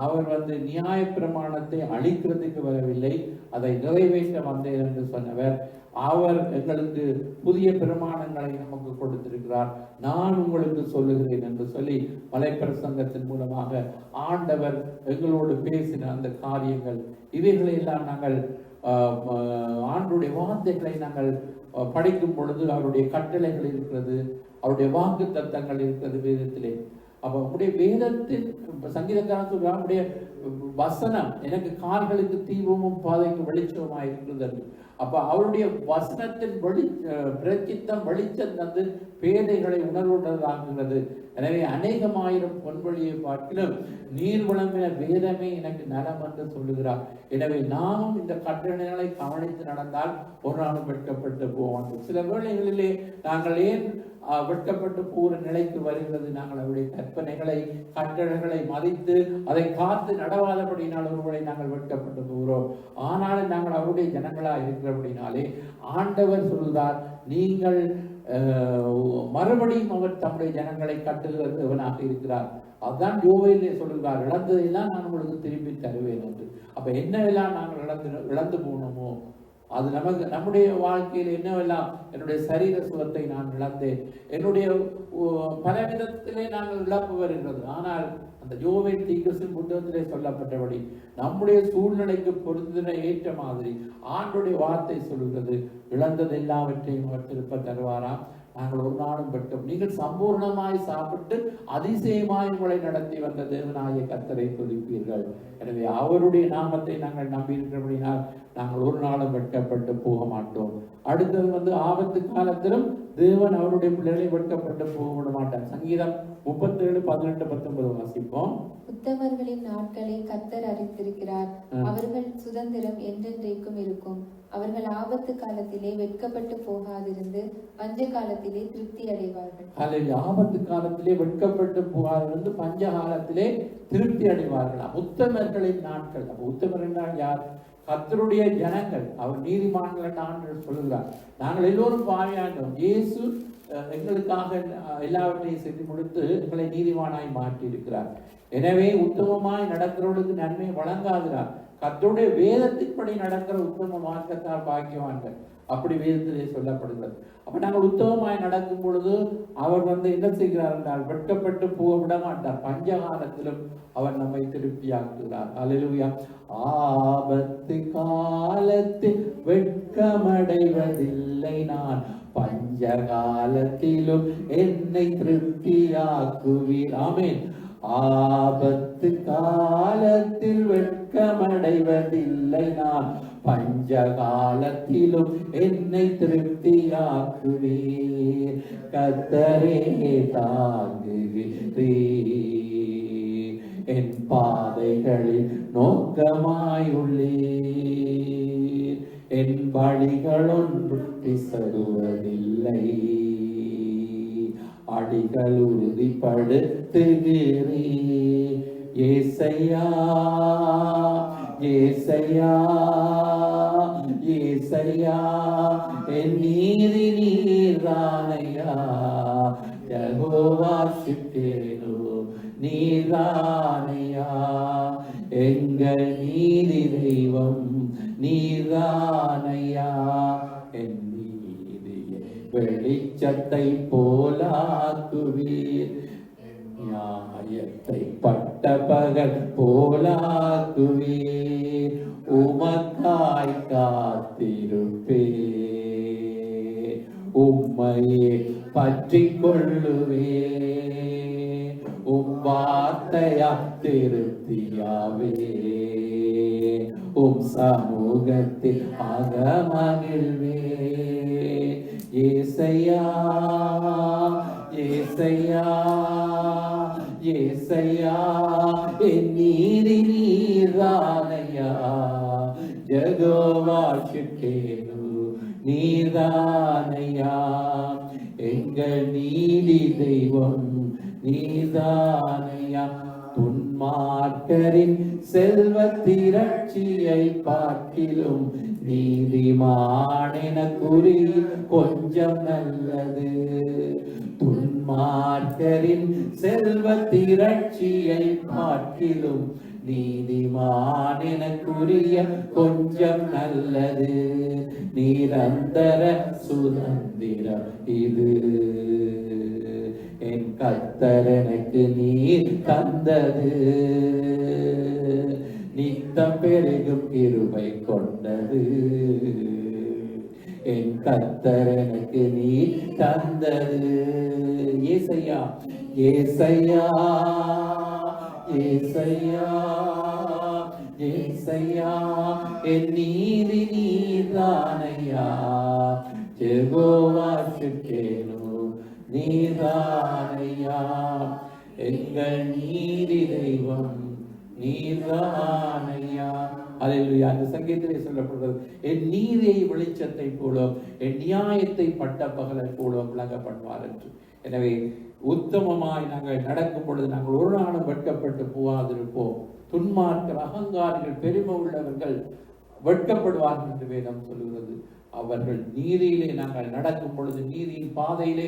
அவர் வந்து நியாய பிரமாணத்தை அழிக்கிறதுக்கு வரவில்லை, அதை நிறைவேற்ற வந்தேன் என்று சொன்னவர். அவர் எங்களுக்கு புதிய பிரமாணங்களை நமக்கு கொடுத்திருக்கிறார். நான் உங்களுக்கு சொல்லுகிறேன் என்று சொல்லி மலைப்பிரசங்கத்தின் மூலமாக ஆண்டவர் எங்களோடு பேசின அந்த காரியங்கள், இவைகளை எல்லாம் நாங்கள் ஆண்டுடைய வார்த்தைகளை நாங்கள் படிக்கும் பொழுது அவருடைய கட்டளைகள் இருக்கிறது, அவருடைய வாக்கு தத்தங்கள் இருக்கிறது வேதத்திலே. அப்ப அவருடைய வேதத்தின் சங்கீதக்காரன் சொல்றான், அவருடைய வசனம் எனக்கு கால்களுக்கு தீபமும் பாதைக்கு வெளிச்சமாய் இருக்கிறது. அப்ப அவருடைய வசனத்தின் பிரச்சித்தம் வெளிச்சம் தந்து பேதைகளை உணர்வுள்ளதாக்குகிறது. எனவே அநேகமாயிரம் பொன்வழியை பார்க்கிலும் நீர் விளம்பின வேதமே எனக்கு நலம் என்று சொல்லுகிறார். எனவே நாமும் இந்த கட்டளைகளை கவனித்து நடந்தால் ஒரு நாளும் வெட்கப்பட்டு போவோம். சில வேளைகளிலே நாங்கள் ஏன் வெட்கப்பட்டு போகிற நிலைக்கு வருகிறது? நாங்கள் அவருடைய கற்பனைகளை, கட்டளைகளை மதித்து அதை காத்து நடவாதபடினால் ஒருவரை நாங்கள் வெட்கப்பட்டு போகிறோம். ஆனாலும் நாங்கள் அவருடைய ஜனங்களாக இருக்கிறபடினாலே ஆண்டவர் சொல்கிறார், நீங்கள் மறுபடியும் அவர் தம்முடைய ஜனங்களை கட்டுகிறவனாக இருக்கிறார். அதுதான் யோவேலிலே சொல்கிறார், இழந்ததையெல்லாம் நான் உங்களுக்கு திரும்பி தருவேன் என்று. அப்ப என்னவெல்லாம் நாங்கள் இழந்து போனோமோ அது நமக்கு, நம்முடைய வாழ்க்கையில் என்னவெல்லாம், என்னுடைய சரீர சுகத்தை நான் இழந்தேன், என்னுடைய பலவிதத்திலே நாங்கள் இழப்பு வருகிறது. ஆனால் அந்த யோவேல் தீர்க்கதரிசியின் புத்தகத்திலே சொல்லப்பட்டபடி நம்முடைய சூழ்நிலைக்கு பொருந்தின ஏற்ற மாதிரி ஆண்டுடைய வார்த்தை சொல்கிறது, இழந்தது எல்லாவற்றையும் அவர் திருப்ப தருவாராம். நாங்கள் ஒரு நாளும் வெட்கம், நீங்கள் சம்பூர்ணமாய் சாப்பிட்டு அதிசயமாய் உங்களை நடத்தி வந்த தேவனாகிய கர்த்தரை துதிப்பீர்கள். எனவே அவருடைய நாமத்தை நாங்கள் நம்பி இருக்கிறபடினால் நாங்கள் ஒரு நாளும் வெட்கப்பட்டு போக மாட்டோம். அடுத்தது வந்து ஆபத்து காலத்திலும் தேவன் அவருடைய பிள்ளைகளை வெட்கப்பட்டு போக விட மாட்டார். சங்கீதம் 37:18-19 வாசிப்போம். உத்தமர்களின் நாட்களை கர்த்தர் அறிந்திருக்கிறார், அவர்கள் சுதந்திரம் என்றென்றைக்கும் இருக்கும். அவர்கள் ஆபத்து காலத்திலே வெட்கப்பட்டு போகாதிருந்து பஞ்ச காலத்திலே திருப்தி அடைவார்கள். ஆபத்து காலத்திலே வெட்கப்பட்டு போகாதிருந்து பஞ்ச காலத்திலே திருப்தி அடைவார்கள். உத்தமர்களின் நாட்கள். அப்ப உத்தமர் என்றால் யார்? கர்த்தருடைய ஜனங்கள், அவர் நீதிமான்கள் என்று ஆண்டவர் சொல்லுகிறார். நாங்கள் எல்லோரும் பாவியாண்டோம். இயேசு எங்களுக்காக எல்லாவற்றையும் செய்து கொடுத்து எங்களை நீதிமானாய் மாற்றி இருக்கிறார். எனவே உத்தமமாய் நடக்கிறவர்களுக்கு நன்மை வழங்காகிறார். கர்த்தருடைய வேதத்தின்படி நடக்கிற உத்தம மார்க்கத்தால் பாக்கியவான்கள், அப்படி வேதத்திலே சொல்லப்படுகிறது. அப்ப நாங்கள் உத்தமமாய் நடக்கும் பொழுது அவர் வந்து என்ன செய்கிறார் என்றால் வெட்கப்பட்டு போக விட மாட்டார். பஞ்சகாலத்திலும் அவர் நம்மை திருப்தியாக்குகிறார். அல்லேலூயா. ஆபத்து காலத்தில் வெட்கமடைவதில்லை நான், பஞ்சகாலத்திலும் என்னை திருப்தியாக்குவீர். ஆமென். ஆபத்து காலத்தில் வெட்கமடைவதில்லை நான், பஞ்சகாலத்திலும் என்னை திருப்தியாக்குவீர். கர்த்தரே தாங்குகிறீர், என் பாதைகளில் நோக்கமாயுள்ளீர். என் வழிகள் ஒன்றும் பிசகுவதில்லை, அடிகள் உறுதிப்படுத்துகிறீர். ஏசையா ஏசையா ஏசையா, என் நீதி நீர்தானையா. யெகோவா சித்தேனோ நீர்தானையா, எங்கள் நீதி தெய்வம் நீதானையா என் நீதியை வெளிச்சத்தை போலாக்குவீர் நியாயத்தை பட்ட பகல் போலாக்குவீர் உமக்காய் காத்திருப்பே உம்மையே பற்றி கொள்ளுவே உம் வார்த்தையா திருப்தியாவே உம் சமூகத்தில் அகமகிழ்வே ஏசையா ஏசையா ஏசையா என் நீதி நீதானையா ஜெகோவா ஷிக்கேனு நீதானையா எங்கள் நீதி தெய்வம் நீதானையா துன்மார்க்கரின் செல்வ திரட்சியை பார்க்கிலும் நீதிமானென குறி கொஞ்சம் நல்லது துன்மார்க்கரின் செல்வ திரட்சியை பார்க்கிலும் நீதிமானென குறிய கொஞ்சம் நல்லது நிரந்தர சுதந்திரம் இது என் கர்த்தர் எனக்கு நீர் தந்தது நித்தம் பெருகும் கிருபை கொண்டது என் கர்த்தர் எனக்கு நீர் தந்தது ஏசையா ஏசையா ஏசையா ஏசையா என் நீதி நீதானையா ஜெகோவா ஷிக்கேனு நீதானையா எங்கள் நீதி தெய்வம் நீதானையா. அல்லேலூயா. அந்த சங்கீதத்திலே சொல்லப்படுகிறது என் நீதியை வெளிச்சத்தை போலும் என் நியாயத்தை பட்ட பகலை போலும் விளங்கப்படுவார் என்று. எனவே உத்தமமாய் நாங்கள் நடக்கும் பொழுது நாங்கள் ஒரு நாளும் வெட்கப்பட்டு போகாதிருப்போம். துன்மார்க்கர் அகங்காரிகள் பெருமை உள்ளவர்கள் வெட்கப்படுவார்கள் என்று வேதம் சொல்லுகிறது. அவர்கள் நீதியிலே நாங்கள் நடக்கும் பொழுது நீதியின் பாதையிலே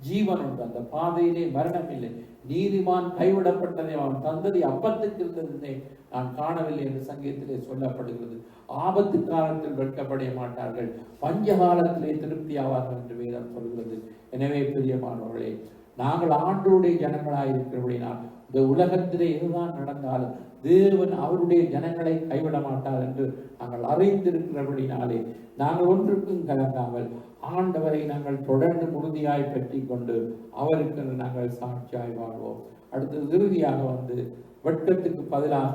ஜீவன் உண்டு, அந்த பாதையிலே மரணம் இல்லை. நீதிமான் கைவிடப்பட்டதை அவன் தந்ததை அப்பத்துக்கு இருந்ததை நான் காணவில்லை என்று சங்கீதத்திலே சொல்லப்படுகிறது. ஆபத்து காலத்தில் வெட்கப்பட மாட்டார்கள், பஞ்ச காலத்திலே திருப்தி ஆவார்கள் என்று வேதம் சொல்கிறது. எனவே பிரியமானவர்களே, நாங்கள் ஆண்டவருடைய ஜனங்களாய் இருக்கிறபடினால் இந்த உலகத்திலே எதுதான் நடந்தாலும் தேவன் அவருடைய ஜனங்களை கைவிட மாட்டார் என்று நாங்கள் அறிந்திருக்கிறபடினாலே நாங்கள் ஒன்றுக்கும் கலங்காமல் ஆண்டவரை நாங்கள் தொடர்ந்து உறுதியாய் பற்றி கொண்டு அவருக்கு நாங்கள் சாட்சியாய் வாழ்வோம். அடுத்தது இறுதியாக வெட்கத்துக்கு பதிலாக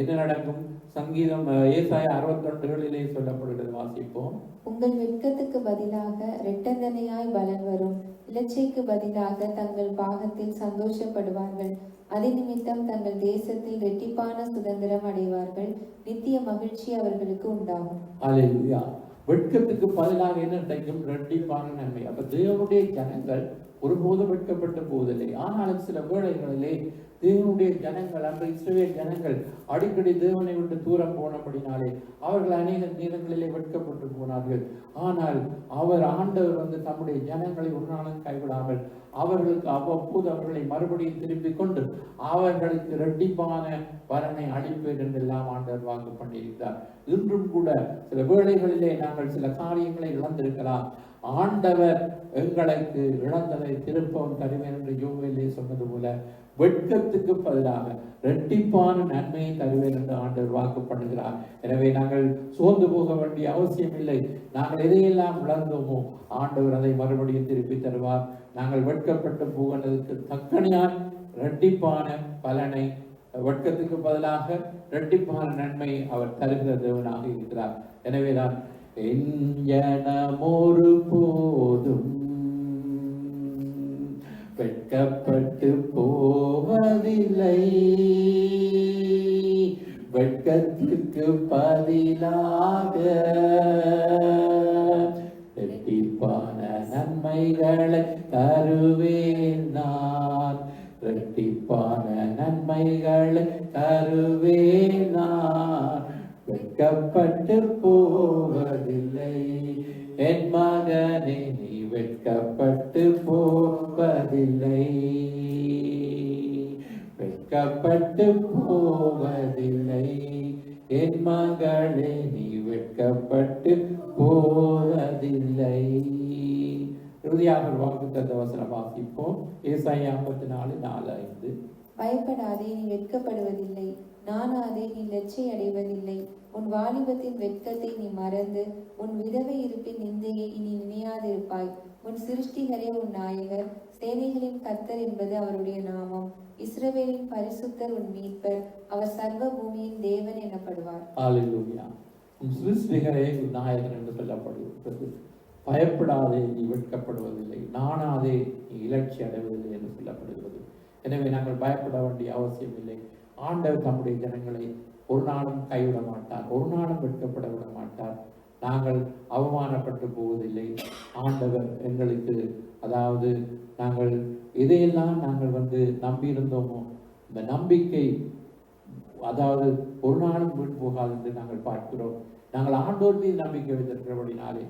என்ன நடக்கும்? சங்கீதம் ஏசாயா 61 சொல்லப்படுகிறது. வாசிப்போம். உங்கள் வெட்கத்துக்கு பதிலாக இரட்டந்தனையாய் பலன் வரும், இலச்சைக்கு பதிலாக தங்கள் பாகத்தில் சந்தோஷப்படுவார்கள். அதே நிமித்தம் தங்கள் தேசத்தில் இரட்டிப்பான சுதந்திரம் அடைவார்கள், நித்திய மகிழ்ச்சி அவர்களுக்கு உண்டாகும். அல்லேலூயா. வெட்கத்துக்கு பதிலாக என்ன கிடைக்கும்? இரட்டிப்பான நன்மை. அப்ப தேவனுடைய ஜனங்கள் ஒருபோதும் வெட்கப்பட்ட போதில்லை. ஆனாலும் சில வேளைகளிலே தேவனுடைய ஜனங்கள், அந்த இஸ்ரவேல் ஜனங்கள் அடிக்கடி தேவனை விட்டு தூரம் போனபடினாலே அவர்கள் அநேக நேரங்களிலே வெட்கப்பட்டு போனார்கள். ஆனால் ஆண்டவர் தம்முடைய ஜனங்களை ஒரு நாளும் கைவிடாமல் அவர்களுக்கு அவ்வப்போது அவர்களை மறுபடியும் திருப்பிக் கொண்டு அவர்களுக்கு இரட்டிப்பான பலனை அளிப்பேன் என்றெல்லாம் ஆண்டவர் வாக்கு பண்ணியிருக்கிறார். இன்றும் கூட சில வேளைகளிலே நாங்கள் சில காரியங்களை இழந்திருக்கலாம். ஆண்டவர் எங்களுக்கு இழந்ததை திருப்பவும் தருவேன் என்று யோவேலே சொன்னது போல வெட்கத்துக்கு பதிலாக இரட்டிப்பான நன்மையை தருவேன் என்று ஆண்டவர் வாக்கு பண்ணுகிறார். எனவே நாங்கள் சோர்ந்து போக வேண்டிய அவசியம் இல்லை. நாங்கள் எதையெல்லாம் இழந்தோமோ ஆண்டவர் அதை மறுபடியும் திருப்பி தருவார். நாங்கள் வெட்கப்பட்டு போகின்றதுக்கு தக்கனையால் இரட்டிப்பான பலனை, வெட்கத்துக்கு பதிலாக இரட்டிப்பான நன்மை அவர் தருகிற தேவனாக இருக்கிறார். எனவேதான் என் ஜனம் ஒரு போதும் வெட்கப்பட்டு போவதில்லை, வெட்கத்துக்கு பதிலாக இரட்டிப்பான நன்மைகளை தருவேன் நான், இரட்டிப்பான நன்மைகளை தருவேன் நான், வெட்கப்பட்டு போவதில்லை. என் மகனே நீ வெட்கப்பட்டு போவதில்லை, வெட்கப்பட்டு போவதில்லை. என் மகளே நீ வெட்கப்பட்டு போவதில்லை. இறுதியாக வாக்குத்தத்த வசனம் வாசிப்போம். ஏசாயா 54:4-5. பயப்படாதே, நீ வெட்கப்படுவதில்லை. நாணாதே, நீ லட்சை அடைவதில்லை. உன் வாலிபத்தின் வெட்கத்தை நீ மறந்து உன் விதவை இருப்பின் நிந்தையை இனி நினையாதிருப்பாய். உன் சிருஷ்டிகரே உன் நாயகர், சேனைகளின் கர்த்தர் என்பது அவருடைய நாமம். இஸ்ரவேலின் பரிசுத்தர் உன் மீட்பர், அவர் சர்வ பூமியின் தேவன் எனப்படுவார். ஹல்லேலூயா. உன் சிருஷ்டிகரே உன் நாயகன் என்று சொல்லப்படுகிறது. பயப்படாதே, நீ வெட்கப்படுவதில்லை. நாணாதே, நீ இலட்சி அடைவதில்லை என்று சொல்லப்படுகிறது. எனவே நாங்கள் பயப்பட வேண்டிய அவசியம் இல்லை. ஆண்டவர் தம்முடைய ஜனங்களை ஒரு நாளும் கைவிட மாட்டார், ஒரு நாளும் வெட்கப்பட விட மாட்டார். நாங்கள் அவமானப்பட்டு போவதில்லை. ஆண்டவர் எங்களுக்கு, அதாவது நாங்கள் எதையெல்லாம் நாங்கள் நம்பியிருந்தோமோ இந்த நம்பிக்கை அதாவது ஒரு நாளும் வீண் போகாது என்று நாங்கள் பார்க்கிறோம். நாங்கள் ஆண்டோர் மீது நம்பிக்கை வைத்திருக்கிறபடினாலே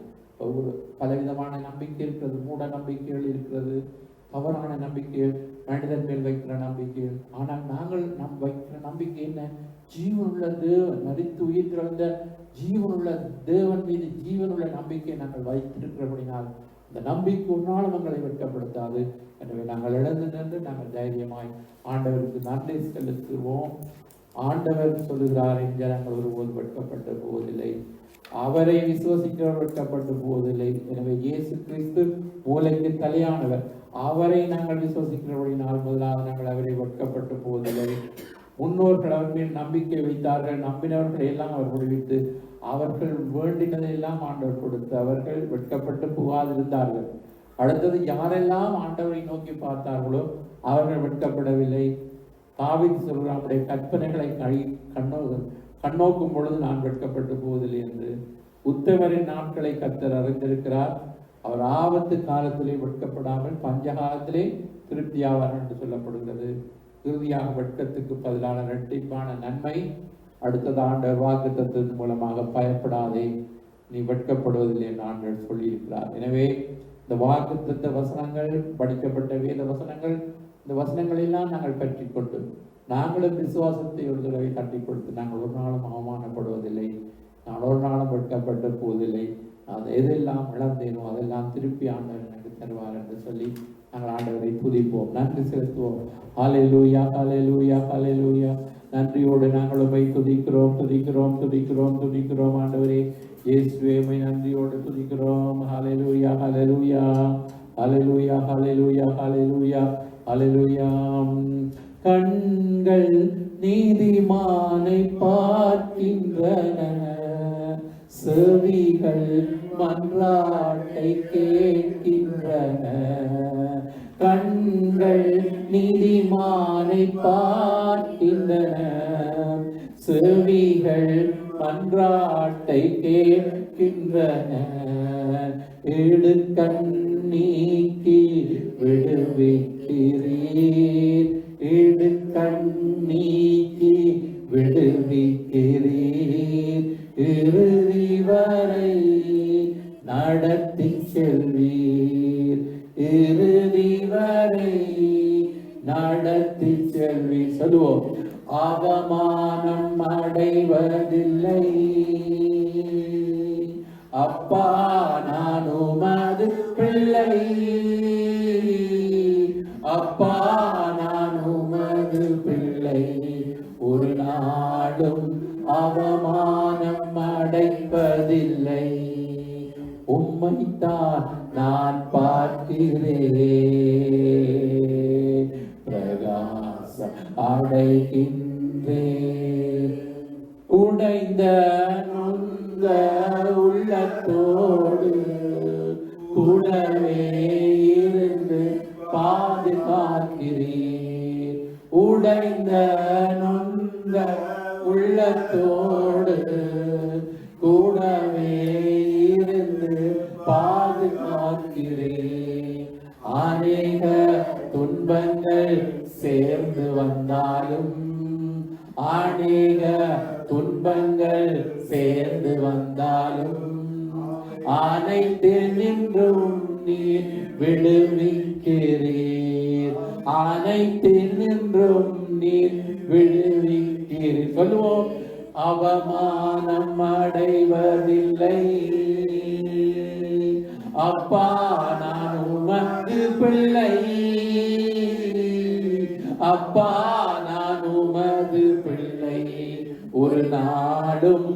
பலவிதமான நம்பிக்கை இருக்கிறது, மூட நம்பிக்கைகள் இருக்கிறது, தவறான நம்பிக்கைகள், மனிதன் மேல் வைக்கிற நம்பிக்கைகள். ஆனால் நாங்கள் வைக்கிற நம்பிக்கை என்ன? ஜீவனுள்ள தேவன், மரித்து உயிர் திறந்த ஜீவனுள்ள தேவன் மீது ஜீவனுள்ள நம்பிக்கை நாங்கள் வைத்திருக்கிறபடினால் இந்த நம்பிக்கை ஒரு நாளும் எங்களை வெட்கப்படுத்தாது. எனவே நாங்கள் இழந்து நின்று நாங்கள் தைரியமாய் ஆண்டவருக்கு நன்றி செலுத்துவோம். ஆண்டவர் சொல்லுகிறார், என் ஜனங்கள் ஒருபோது வெட்கப்பட்டு போவதில்லை, அவரை விசுவசிக்கிறவர் வெட்கப்பட்டு போவதில்லை. எனவே இயேசு கிறிஸ்து மூலைக்கு தலையானவர். அவரை நாங்கள் விசுவசிக்கிறபடினால் முதலாவது நாங்கள் அவரை வெட்கப்பட்டு போவதில்லை. முன்னோர்கள் அவர் மேல் நம்பிக்கை வைத்தார்கள், நம்பினவர்களை எல்லாம் அவர் விடுவித்து அவர்கள் வேண்டினதையெல்லாம் ஆண்டவர் கொடுத்து அவர்கள் வெட்கப்பட்டு போகாதிருந்தார்கள். அடுத்தது யாரெல்லாம் ஆண்டவரை நோக்கி பார்த்தார்களோ அவர்கள் வெட்கப்படவில்லை. தாவீது சொல்கிறார், நம்முடைய கற்பனைகளை கண்ணோக்கும் பொழுது நான் வெட்கப்பட்டு போவதில்லை என்று. உத்தமரின் நாட்களை கர்த்தர் அறிந்திருக்கிறார். அவர் ஆபத்து காலத்திலே வெட்கப்படாமல் பஞ்சகாலத்திலே திருப்தியாவார் என்று சொல்லப்படுகிறது. இறுதியாக வெட்கத்துக்கு பதிலான இரட்டிப்பான நன்மை. அடுத்தது ஆண்டவர் வாக்குத்தத்தத்தின் மூலமாக பயப்படாதே, நீ வெட்கப்படுவதில்லை என்று ஆண்டவர் சொல்லியிருக்கிறார். எனவே இந்த வாக்குத்தத்த வசனங்கள், படிக்கப்பட்ட வேத வசனங்கள், இந்த வசனங்களெல்லாம் நாங்கள் பற்றி கொண்டு நாங்களும் விசுவாசத்தை ஒரு தடவை கட்டி கொடுத்து நாங்கள் ஒரு நாளும் அவமானப்படுவதில்லை, நான் ஒரு நாளும் வெட்கப்பட்டு போவதில்லை, நான் எதெல்லாம் இழந்தேனோ அதெல்லாம் திருப்பி ஆண்டவர் எனக்கு தருவார் என்று சொல்லி நாங்கள் ஆண்டவரை துதிப்போம், நன்றி செலுத்துவோம். ஹல்லேலூயா, ஹல்லேலூயா, ஹல்லேலூயா. நன்றியோடு நாங்கள் உம்மை துதிக்கிறோம், துதிக்கிறோம், துதிக்கிறோம், துதிக்கிறோம். ஆண்டவரே இயேசுவே, உம்மை நன்றியோடு துதிக்கிறோம். ஹல்லேலூயா, ஹல்லேலூயா, ஹல்லேலூயா, ஹல்லேலூயா, ஹல்லேலூயா, ஹல்லேலூயா. கண்கள் நீதிமானை பார்க்கின்றன, செவிகள் மன்றாட்டை கேட்கின்றன. கண்கள் நீதிமானை பார்க்கின்றன, செவிகள் மன்றாட்டை கேட்கின்றன. இடு கண்ணீக்கி விடுவிக்கிறீர், இடு கண்ணீக்கி விடுவிக்கிறீர். இறுதி வரை நடத்தி செல்வீர், இறுதி வரை நடத்தி செல்வீர். சொல்லுவோம், அவமானம் அடைவதில்லை அப்பா, நான் உமது பிள்ளை, அப்பா நான் உமது பிள்ளை. ஒரு நாளும் அவமானம் அடைப்பதில்லை, உம்மைத்தான் நான் பார்க்கிறேன், பிரகாசம் அடைகின்றேன். உடைந்த நொந்த உள்ளத்தோடு கூடவே இருந்து பாதுகாக்கிறீர். உடைந்த நொந்த உள்ளத்தோடு கூடவே இருந்து பாதுகாக்கிறேன். அநேக துன்பங்கள் சேர்ந்து வந்தாலும், அநேக துன்பங்கள் சேர்ந்து வந்தாலும், அனைத்தில் நின்றும் நீர் விடுவிக்கிறீர், அனைத்தில் நின்றும் நீர் விடுவிக்கிறீர். சொல்லுவோம், அவமானம் அடைவதில்லை. அப்பா நான் உமது பிள்ளை, அப்பா நான் உமது பிள்ளை, ஒரு நாளும்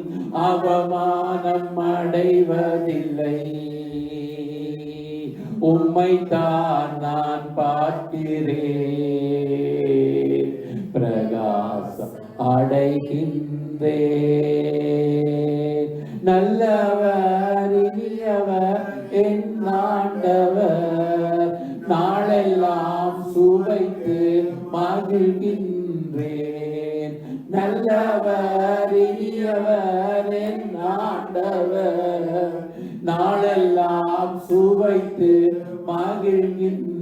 அவமானம் அடைவதில்லை. உம்மைத்தான் நான் பார்க்கிறேன், பிரகாசம் அடைகின்றேன். நல்லவர் இனியவர் என் ஆண்டவர், நாளெல்லாம் சுவைத்து மகிழ்கின்றேன். நல்லவர் இனியவர் என் ஆண்டவர், நாளெல்லாம் சுவைத்து மகிழ்கின்றேன்.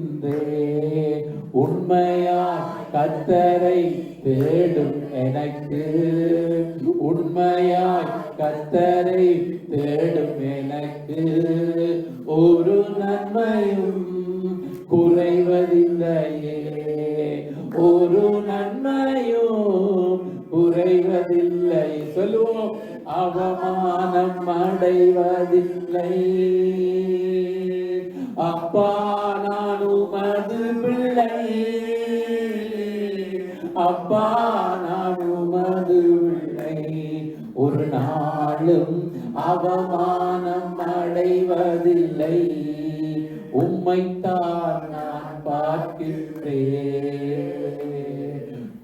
உண்மையாய் கர்த்தரை தேடும் எனக்கு, உண்மையாய் கர்த்தரை தேடும் எனக்கு, ஒரு நன்மையும் குறைவதில்லையே, ஒரு நன்மையும் குறைவதில்லை. சொல்லுவோம், அவமானம் அடைவதில்லை. அப்பா நான் உமது பிள்ளை, அப்பா நான் உமது பிள்ளை, ஒரு நாளும் அவமானம் அடைவதில்லை. உம்மைத்தான் நான் பார்க்கின்றேன்,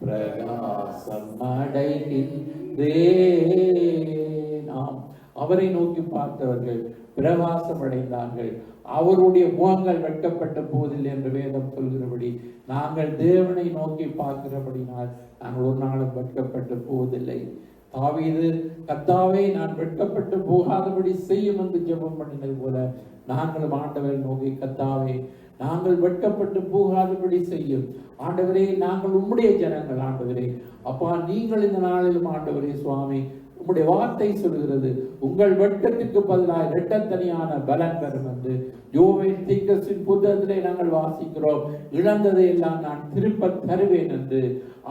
பிரகாசம் அடைகின்றேன். ஆம், அவரை நோக்கி பார்த்தவர்கள் பிரகாசம் அடைந்தார்கள், அவருடைய முகங்கள் வெட்கப்பட்ட போதில்லை என்று வேதம் சொல்கிறபடி நாங்கள் தேவனை நோக்கி பார்க்கிறபடினால் நாங்கள் ஒரு நாளும் வெட்கப்பட்டு போவதில்லை. தாவீது கர்த்தாவே நான் வெட்கப்பட்டு போகாதபடி செய்யும் என்று ஜெபம் பண்ணினது போல நாங்களும் ஆண்டவரை நோக்கி கர்த்தாவே நாங்கள் வெட்கப்பட்டு போகாதபடி செய்யும். ஆண்டவரே நாங்கள் உம்முடைய ஜனங்கள். ஆண்டவரே அப்பா நீங்கள் இந்த நாளிலும் ஆண்டவரே சுவாமி உம்முடைய வார்த்தை சொல்கிறது, உங்கள் வெட்கத்துக்கு பதிலாக இரட்டத்தனியான பலன் பெறும் என்று யோவேல் தீர்க்கதரிசியின் புத்தகத்திலே நாங்கள் வாசிக்கிறோம். இழந்ததை எல்லாம் நான் திருப்ப தருவேன் என்று.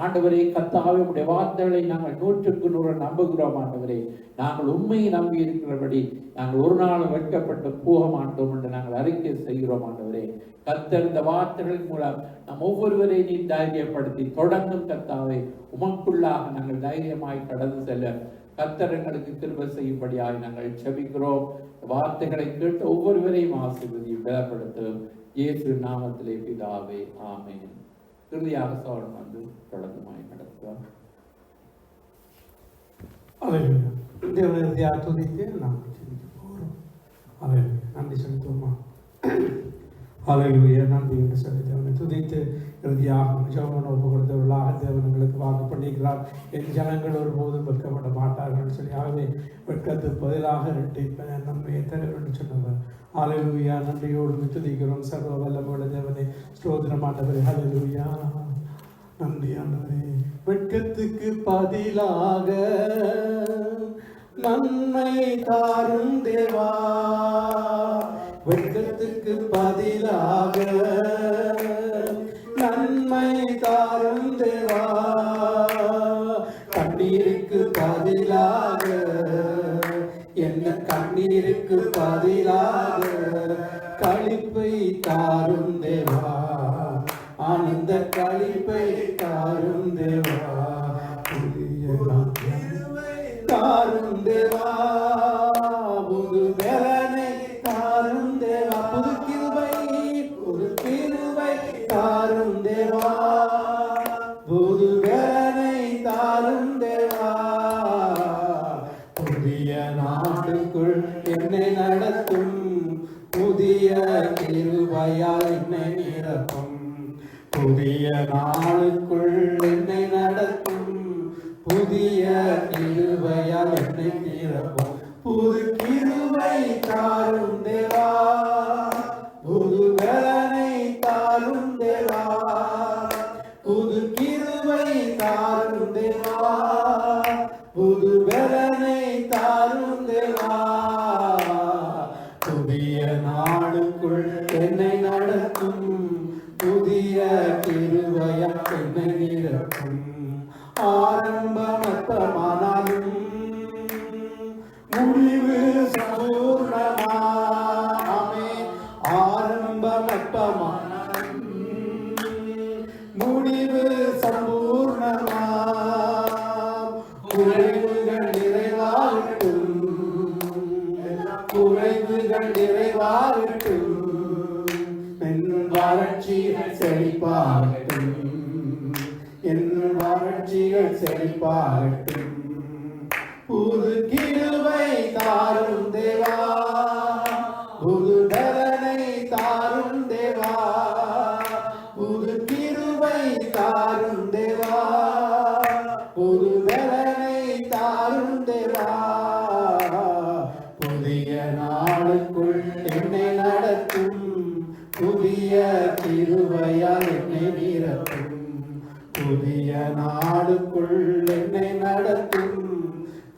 ஆண்டவரே கர்த்தாவே உம்முடைய வார்த்தைகளை நாங்கள் 100% நம்புகிறோம். ஆண்டவரே நாங்கள் உண்மையை நம்பி இருக்கிறபடி நாங்கள் ஒரு நாளும் வெட்கப்பட்டு போக மாட்டோம் என்று நாங்கள் அறிக்கை செய்கிறோம். ஆண்டவரே கர்த்தர் இந்த வார்த்தைகளின் மூலம் நம் ஒவ்வொருவரை நீ தைரியப்படுத்தி தொடர்ந்தும் கர்த்தாவே உமக்குள்ளாக நாங்கள் தைரியமாய் கடந்து செல்ல கர்த்தர் எங்களுக்கு கிருபை செய்யும்படியாக நாங்கள் செபிக்கிறோம். வார்த்தைகளை கேட்டு ஒவ்வொருவரையும் ஆசீர்வதியும் பலப்படுத்தும் இயேசு நாமத்திலே பிதாவே, ஆமென். இறுதியாக சோழன் வந்து தொடர்ந்துமாய் நடத்துவார். தேவனை இறுதியாக துதித்து நாம் செபிக்க போகிறோம். அல்லேலூயா, நன்றி செலுத்துவோமா? அல்லேலூயா, நன்றி என்று சொல்லி தேவனை துதித்து இறுதியாக ஜெபம் ஒப்பு கொடுத்தவர்களாக தேவனங்களுக்கு வாக்கு பண்ணிக்கிறார். என் ஜனங்கள் ஒருபோதும் வெட்கப்பட மாட்டார்கள் சொல்லி, ஆகவே வெட்கத்துக்கு பதிலாக இரட்டிப்பான நன்மையை தர வேண்டும் சொன்னவர். அல்லேலூயா, நன்றியோடு துதிக்கிறோம். சர்வ வல்லமையுள்ள தேவனை ஸ்தோத்திரம் ஆண்டவரே. அல்லேலூயா, நன்றி ஆண்டவரே. வெட்கத்துக்கு பதிலாக நன்மை தாரும் தேவா, வெட்கத்துக்கு பதிலாக நன்மை தாரும் தேவா, கண்ணீருக்கு பதிலாக என்ன கண்ணீருக்கு பதிலாக களிப்பை தாரும் தேவா, ஆனந்த களிப்பை தாரும் தேவா, தாரும் தேவா, புது வேலனை தாரும் தேவா, புது கிருபை தாரும் தேவா, புது வேலனை தாரும் தேவா, புதிய நாட்டுக்குள் என்னை நடத்தும், புதிய கிருபையால் என்னை நிரப்பும், புதிய நாளுக்குள் என்னை நடத்தும், புதிய கிருபையால் என்னை நிரப்பும், புது கிருபை தாரும் தேவா, புது வேலனை தாரும் தேவா, புது கிருபை தாரும் தேவா, புது வேலனை தாரும் தேவா, புதிய நாளுக்குள் என்னை நடத்தும், புதிய கிருபையால் என்னை நிரப்பும், ஆரம்பம் அற்பமானாலும் குறைவுகள் நிறைவாகட்டும், என் வறட்சிகள் செழிப்பாகட்டும், என் வறட்சிகள் செழிப்பாகட்டும். புது கிருபை தாரும் தேவா, புது பலனை தாரும் தேவா, புது கிருபை தாரும் தேவா, புது பலனை தாரும் தேவா. புதிய நாளுக்குள் என்னை நடத்தும், புதிய கிருபையால் என்னை நிரப்பும். புதிய நாளுக்குள் என்னை நடத்தும்,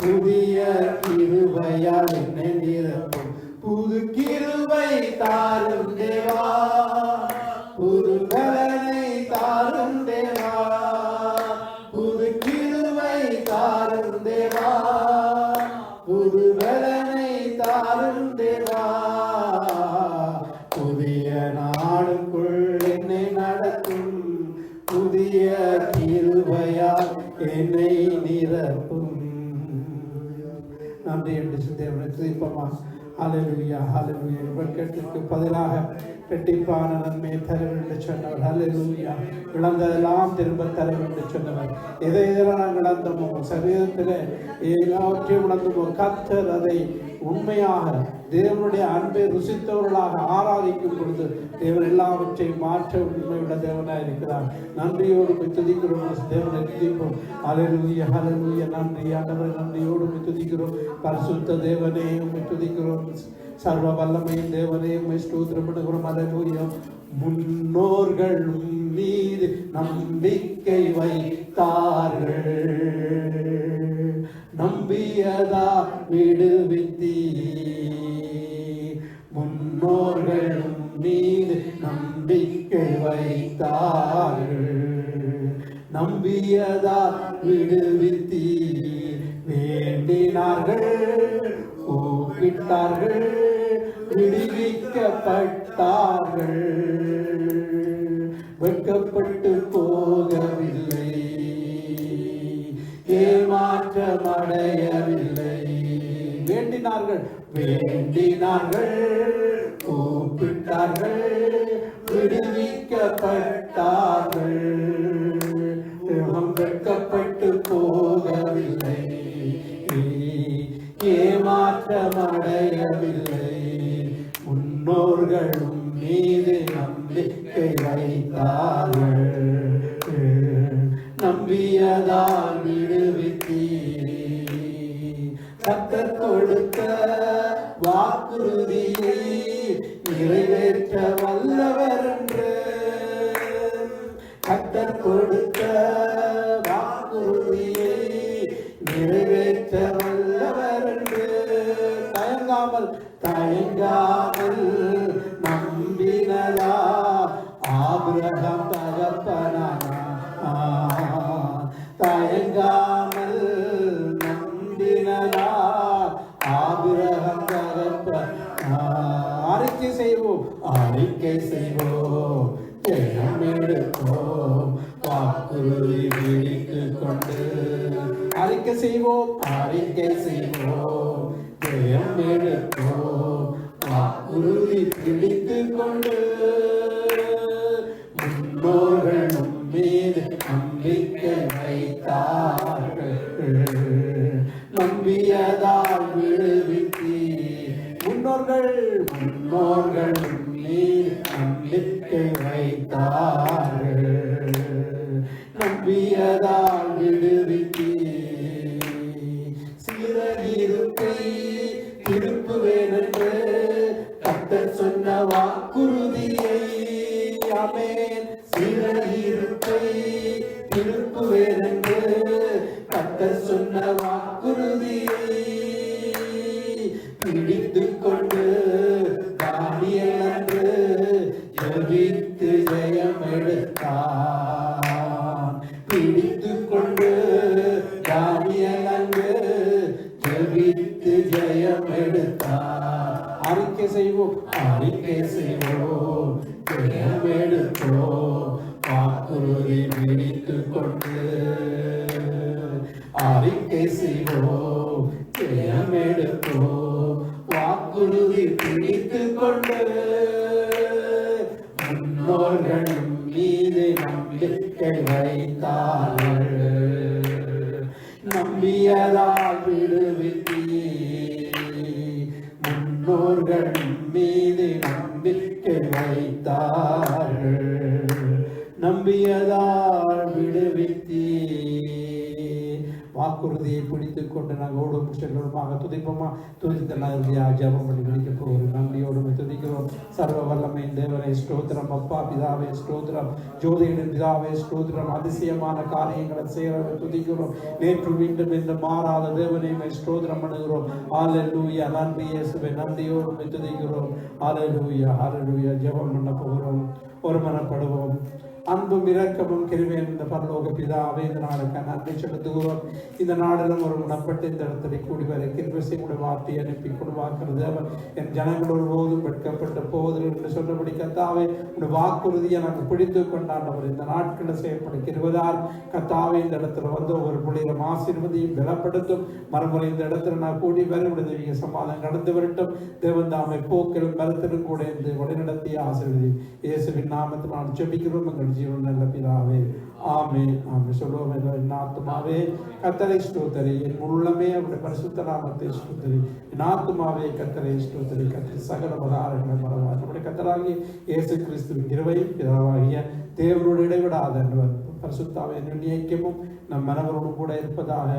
புதிய கிருபையால் என்னை நிரப்பும். புது கிருபை தாரும் தேவா, புது பலனை தாரும் தேவா, புது கிருபை தாரும் தேவா, புது பலனை தாரும் தேவா. புதிய நாளுக்குள் என்னை நடத்தும், புதிய கிருபையால் என்னை நிரப்பும். நன்றி என்று தேவனை துதிப்போமா. ஹல்லேலூயா, ஹல்லேலூயா. வெட்கத்திற்கு பதிலாக இரட்டிப்பான நன்மையை தர வேண்டும் சொன்னவர். ஹல்லேலூயா. இழந்ததெல்லாம் திரும்ப தர வேண்டும் சொன்னவர். எதை எதெல்லாம் நாங்கள் இழந்தோமோ, சரீரத்தில் எல்லாவற்றையும் இழந்தோமோ, கர்த்தர் அதை உண்மையாக தேவனுடைய அன்பை ருசித்தவர்களாக ஆராதிக்கும் பொழுது தேவன் எல்லாவற்றையும் மாற்ற உண்மையுள்ள தேவனாக இருக்கிறார். நன்றியோடு போய் துதிக்கிறோம், தேவனை துதிப்போம். ஹல்லேலூயா, ஹல்லேலூயா. நன்றி ஆண்டவரே, நன்றியோடு போய் துதிக்கிறோம். பரிசுத்த தேவனே உம்மை துதிக்கிறோம். சர்வ வல்லமையின் தேவனே உம்மை ஸ்தோத்திரப்படுகிறோம். ஹல்லேலூயா. முன்னோர்கள் மீது நம்பிக்கை வைத்தார்கள், நம்பியதா விடுவித்தீ. முன்னோர்கள் மீது நம்பிக்கை வைத்தார்கள், நம்பியதா விடுவித்தீ. வேண்டினார்கள், கூப்பிட்டார்கள், விடுவிக்கப்பட்டார்கள். வெட்கப்பட்டு போகவில்லை, ஏமாற்றமடையவில்லை. வேண்டினார்கள், வேண்டினார்கள், கூப்பிட்டார்கள், விடுவிக்கப்பட்டார்கள். வெட்கப்பட்டு போகவில்லை, ஏமாற்றமடையவில்லை. முன்னோர்களும் மீது நம்பிக்கை வைத்தார்கள், நம்பியதால் விடுவித்தீ. கர்த்தர் கொடுத்த வாக்குறுதியை நிறைவேற்ற வல்லவர் என்று, கர்த்தர் கொடுத்த வாக்குறுதியை நிறைவேற்ற வல்லவர் என்று தயங்காமல் தயங்காமல் நம்பினதா ஆபிரகாம் தகப்பனானா. தயங்காமல் நம்பினதா ஆபிரகாம் தகப்பனானா. அறிக்கை செய்வோம், அறிக்கை செய்வோம், ஜெயம் எடுப்போம், வாக்குறுதி பிடித்துக் கொண்டு. அறிக்கை செய்வோம், அறிக்கை செய்வோம், ஜெயம் எடுப்போம், வாக்குறுதி பிடித்துக் கொண்டு. முன்னோர்கள் மீது நம்பிக்கை வைத்தார்கள், நம்பியதால் விடுவித்தீ. முன்னோர்கள் மீது நம்பிக்கை வைத்தார்கள், நம்பியதால் விடுவித்தீ. சிறகிருப்பை திருப்புவேன் என்று கர்த்தர் சொன்ன வாக்குறுதியை, ஆமென். சிறகிருப்பை திருப்புவேன் என்று கர்த்தர் சொன்ன வாக்குறுதியை பிடித்துக் கொண்டு தானியேல் அன்று ஜெபித்து ஜெயம் எடுத்தான். பிடித்துக் கொண்டு தானியேல் அன்று ஜெபித்து ஜெயம் எடுத்தான். அறிக்கை செய்வோம், அறிக்கை செய்வோம், ஜெயம் எடுப்போம், வாக்குறுதி பிடித்துக் கொண்டு. அறிக்கை செய்வோம், ஜெயம் எடுப்போம், வாக்கு வாக்குறுதி பிடித்து கொண்டு முன்னோர்களும் மீது நம்பிக்கை வைத்தார்கள். நம்பியதால் விடுவித்தீ, முன்னோர்கள் மீது நம்பிக்கை வைத்தார்கள். நம்பியதால் விடுவித்தீ. வாக்குறுதியை பிடித்துக் கொண்டு நாங்கள் ஓடும் செல்வமாக துதிப்போமா? துதித்த நதியா ஜபம் பண்ணி பிடிக்க போகிறோம். நன்றியோடு துதிக்கிறோம். சர்வ வல்லமை தேவனை ஸ்தோத்திரம். அப்பா பிதாவே ஸ்தோத்திரம். ஜோதியின் பிதாவே ஸ்தோத்திரம். அதிசயமான காரியங்களை செய்கிறவரை துதிக்கிறோம். நேற்று மீண்டும் இந்த மாறாத தேவனை ஸ்தோத்திரம் பண்ணுகிறோம். ஹல்லேலூயா. நன்றி இயேசுவே. நன்றியோடு துதிக்கிறோம். ஹல்லேலூயா ஹல்லேலூயா. ஜபம் பண்ண போகிறோம். ஒருமனப்படுவோம். அன்பும் இரக்கமும் கிருபையும் இந்த பரலோக பிதாவே இந்த நாளுக்கு நன்றி செலுத்துகிறோம். இந்த நாளிலும் ஒரு குணப்பட்டு இந்த இடத்துல கூடி வர கிருபை கூட வார்த்தை அனுப்பி கொடுவாக்குறது அவர் என் ஜனங்களோடு போதும் வெட்கப்பட்ட போவதில் என்று சொன்னபடி கத்தாவே உடைய வாக்குறுதியை நாங்கள் பிடித்து கொண்டாண்டவர் இந்த நாட்களில் செய்யப்படுகிறதால் கத்தாவே இந்த இடத்துல வந்து ஒவ்வொரு பிள்ளைகளும் ஆசீர்வதியும் பலப்படுத்தும். மறுமுறை இந்த இடத்துல நான் கூடி வர உடைய சமாதானம் கடந்து வரட்டும். தேவன் தாமை போக்கிலும் பலத்திலும் கூட இந்த வழிநடத்திய ஆசீர்வதி இயேசுவின் நாமத்தில் நான் ஜெபிக்கிறோம். எங்கள் ஜீவன் நல்ல பிதாவே. ஆமென் ஆமென். சொல்லுவோம். என் ஆத்துமாவே கர்த்தரை ஸ்தோத்திரி, என் உள்ளமே அவருடைய பரிசுத்த நாமத்தை ஸ்தோத்திரி. என் ஆத்துமாவே கர்த்தரை ஸ்தோத்திரி. கர்த்தர் சகல பதாரங்களை மறவார். நம்முடைய கர்த்தராகிய இயேசு கிறிஸ்துவின் கிருபையும் பிதாவாகிய தேவனோடு இடைவிடாத பரிசுத்தாவே ஐக்கியமும் நம் மனவரோடு கூட இருப்பதாக.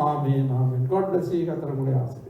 ஆமென் ஆமென். God bless you. கர்த்தர் உங்களை ஆசீர்வதிப்பார்.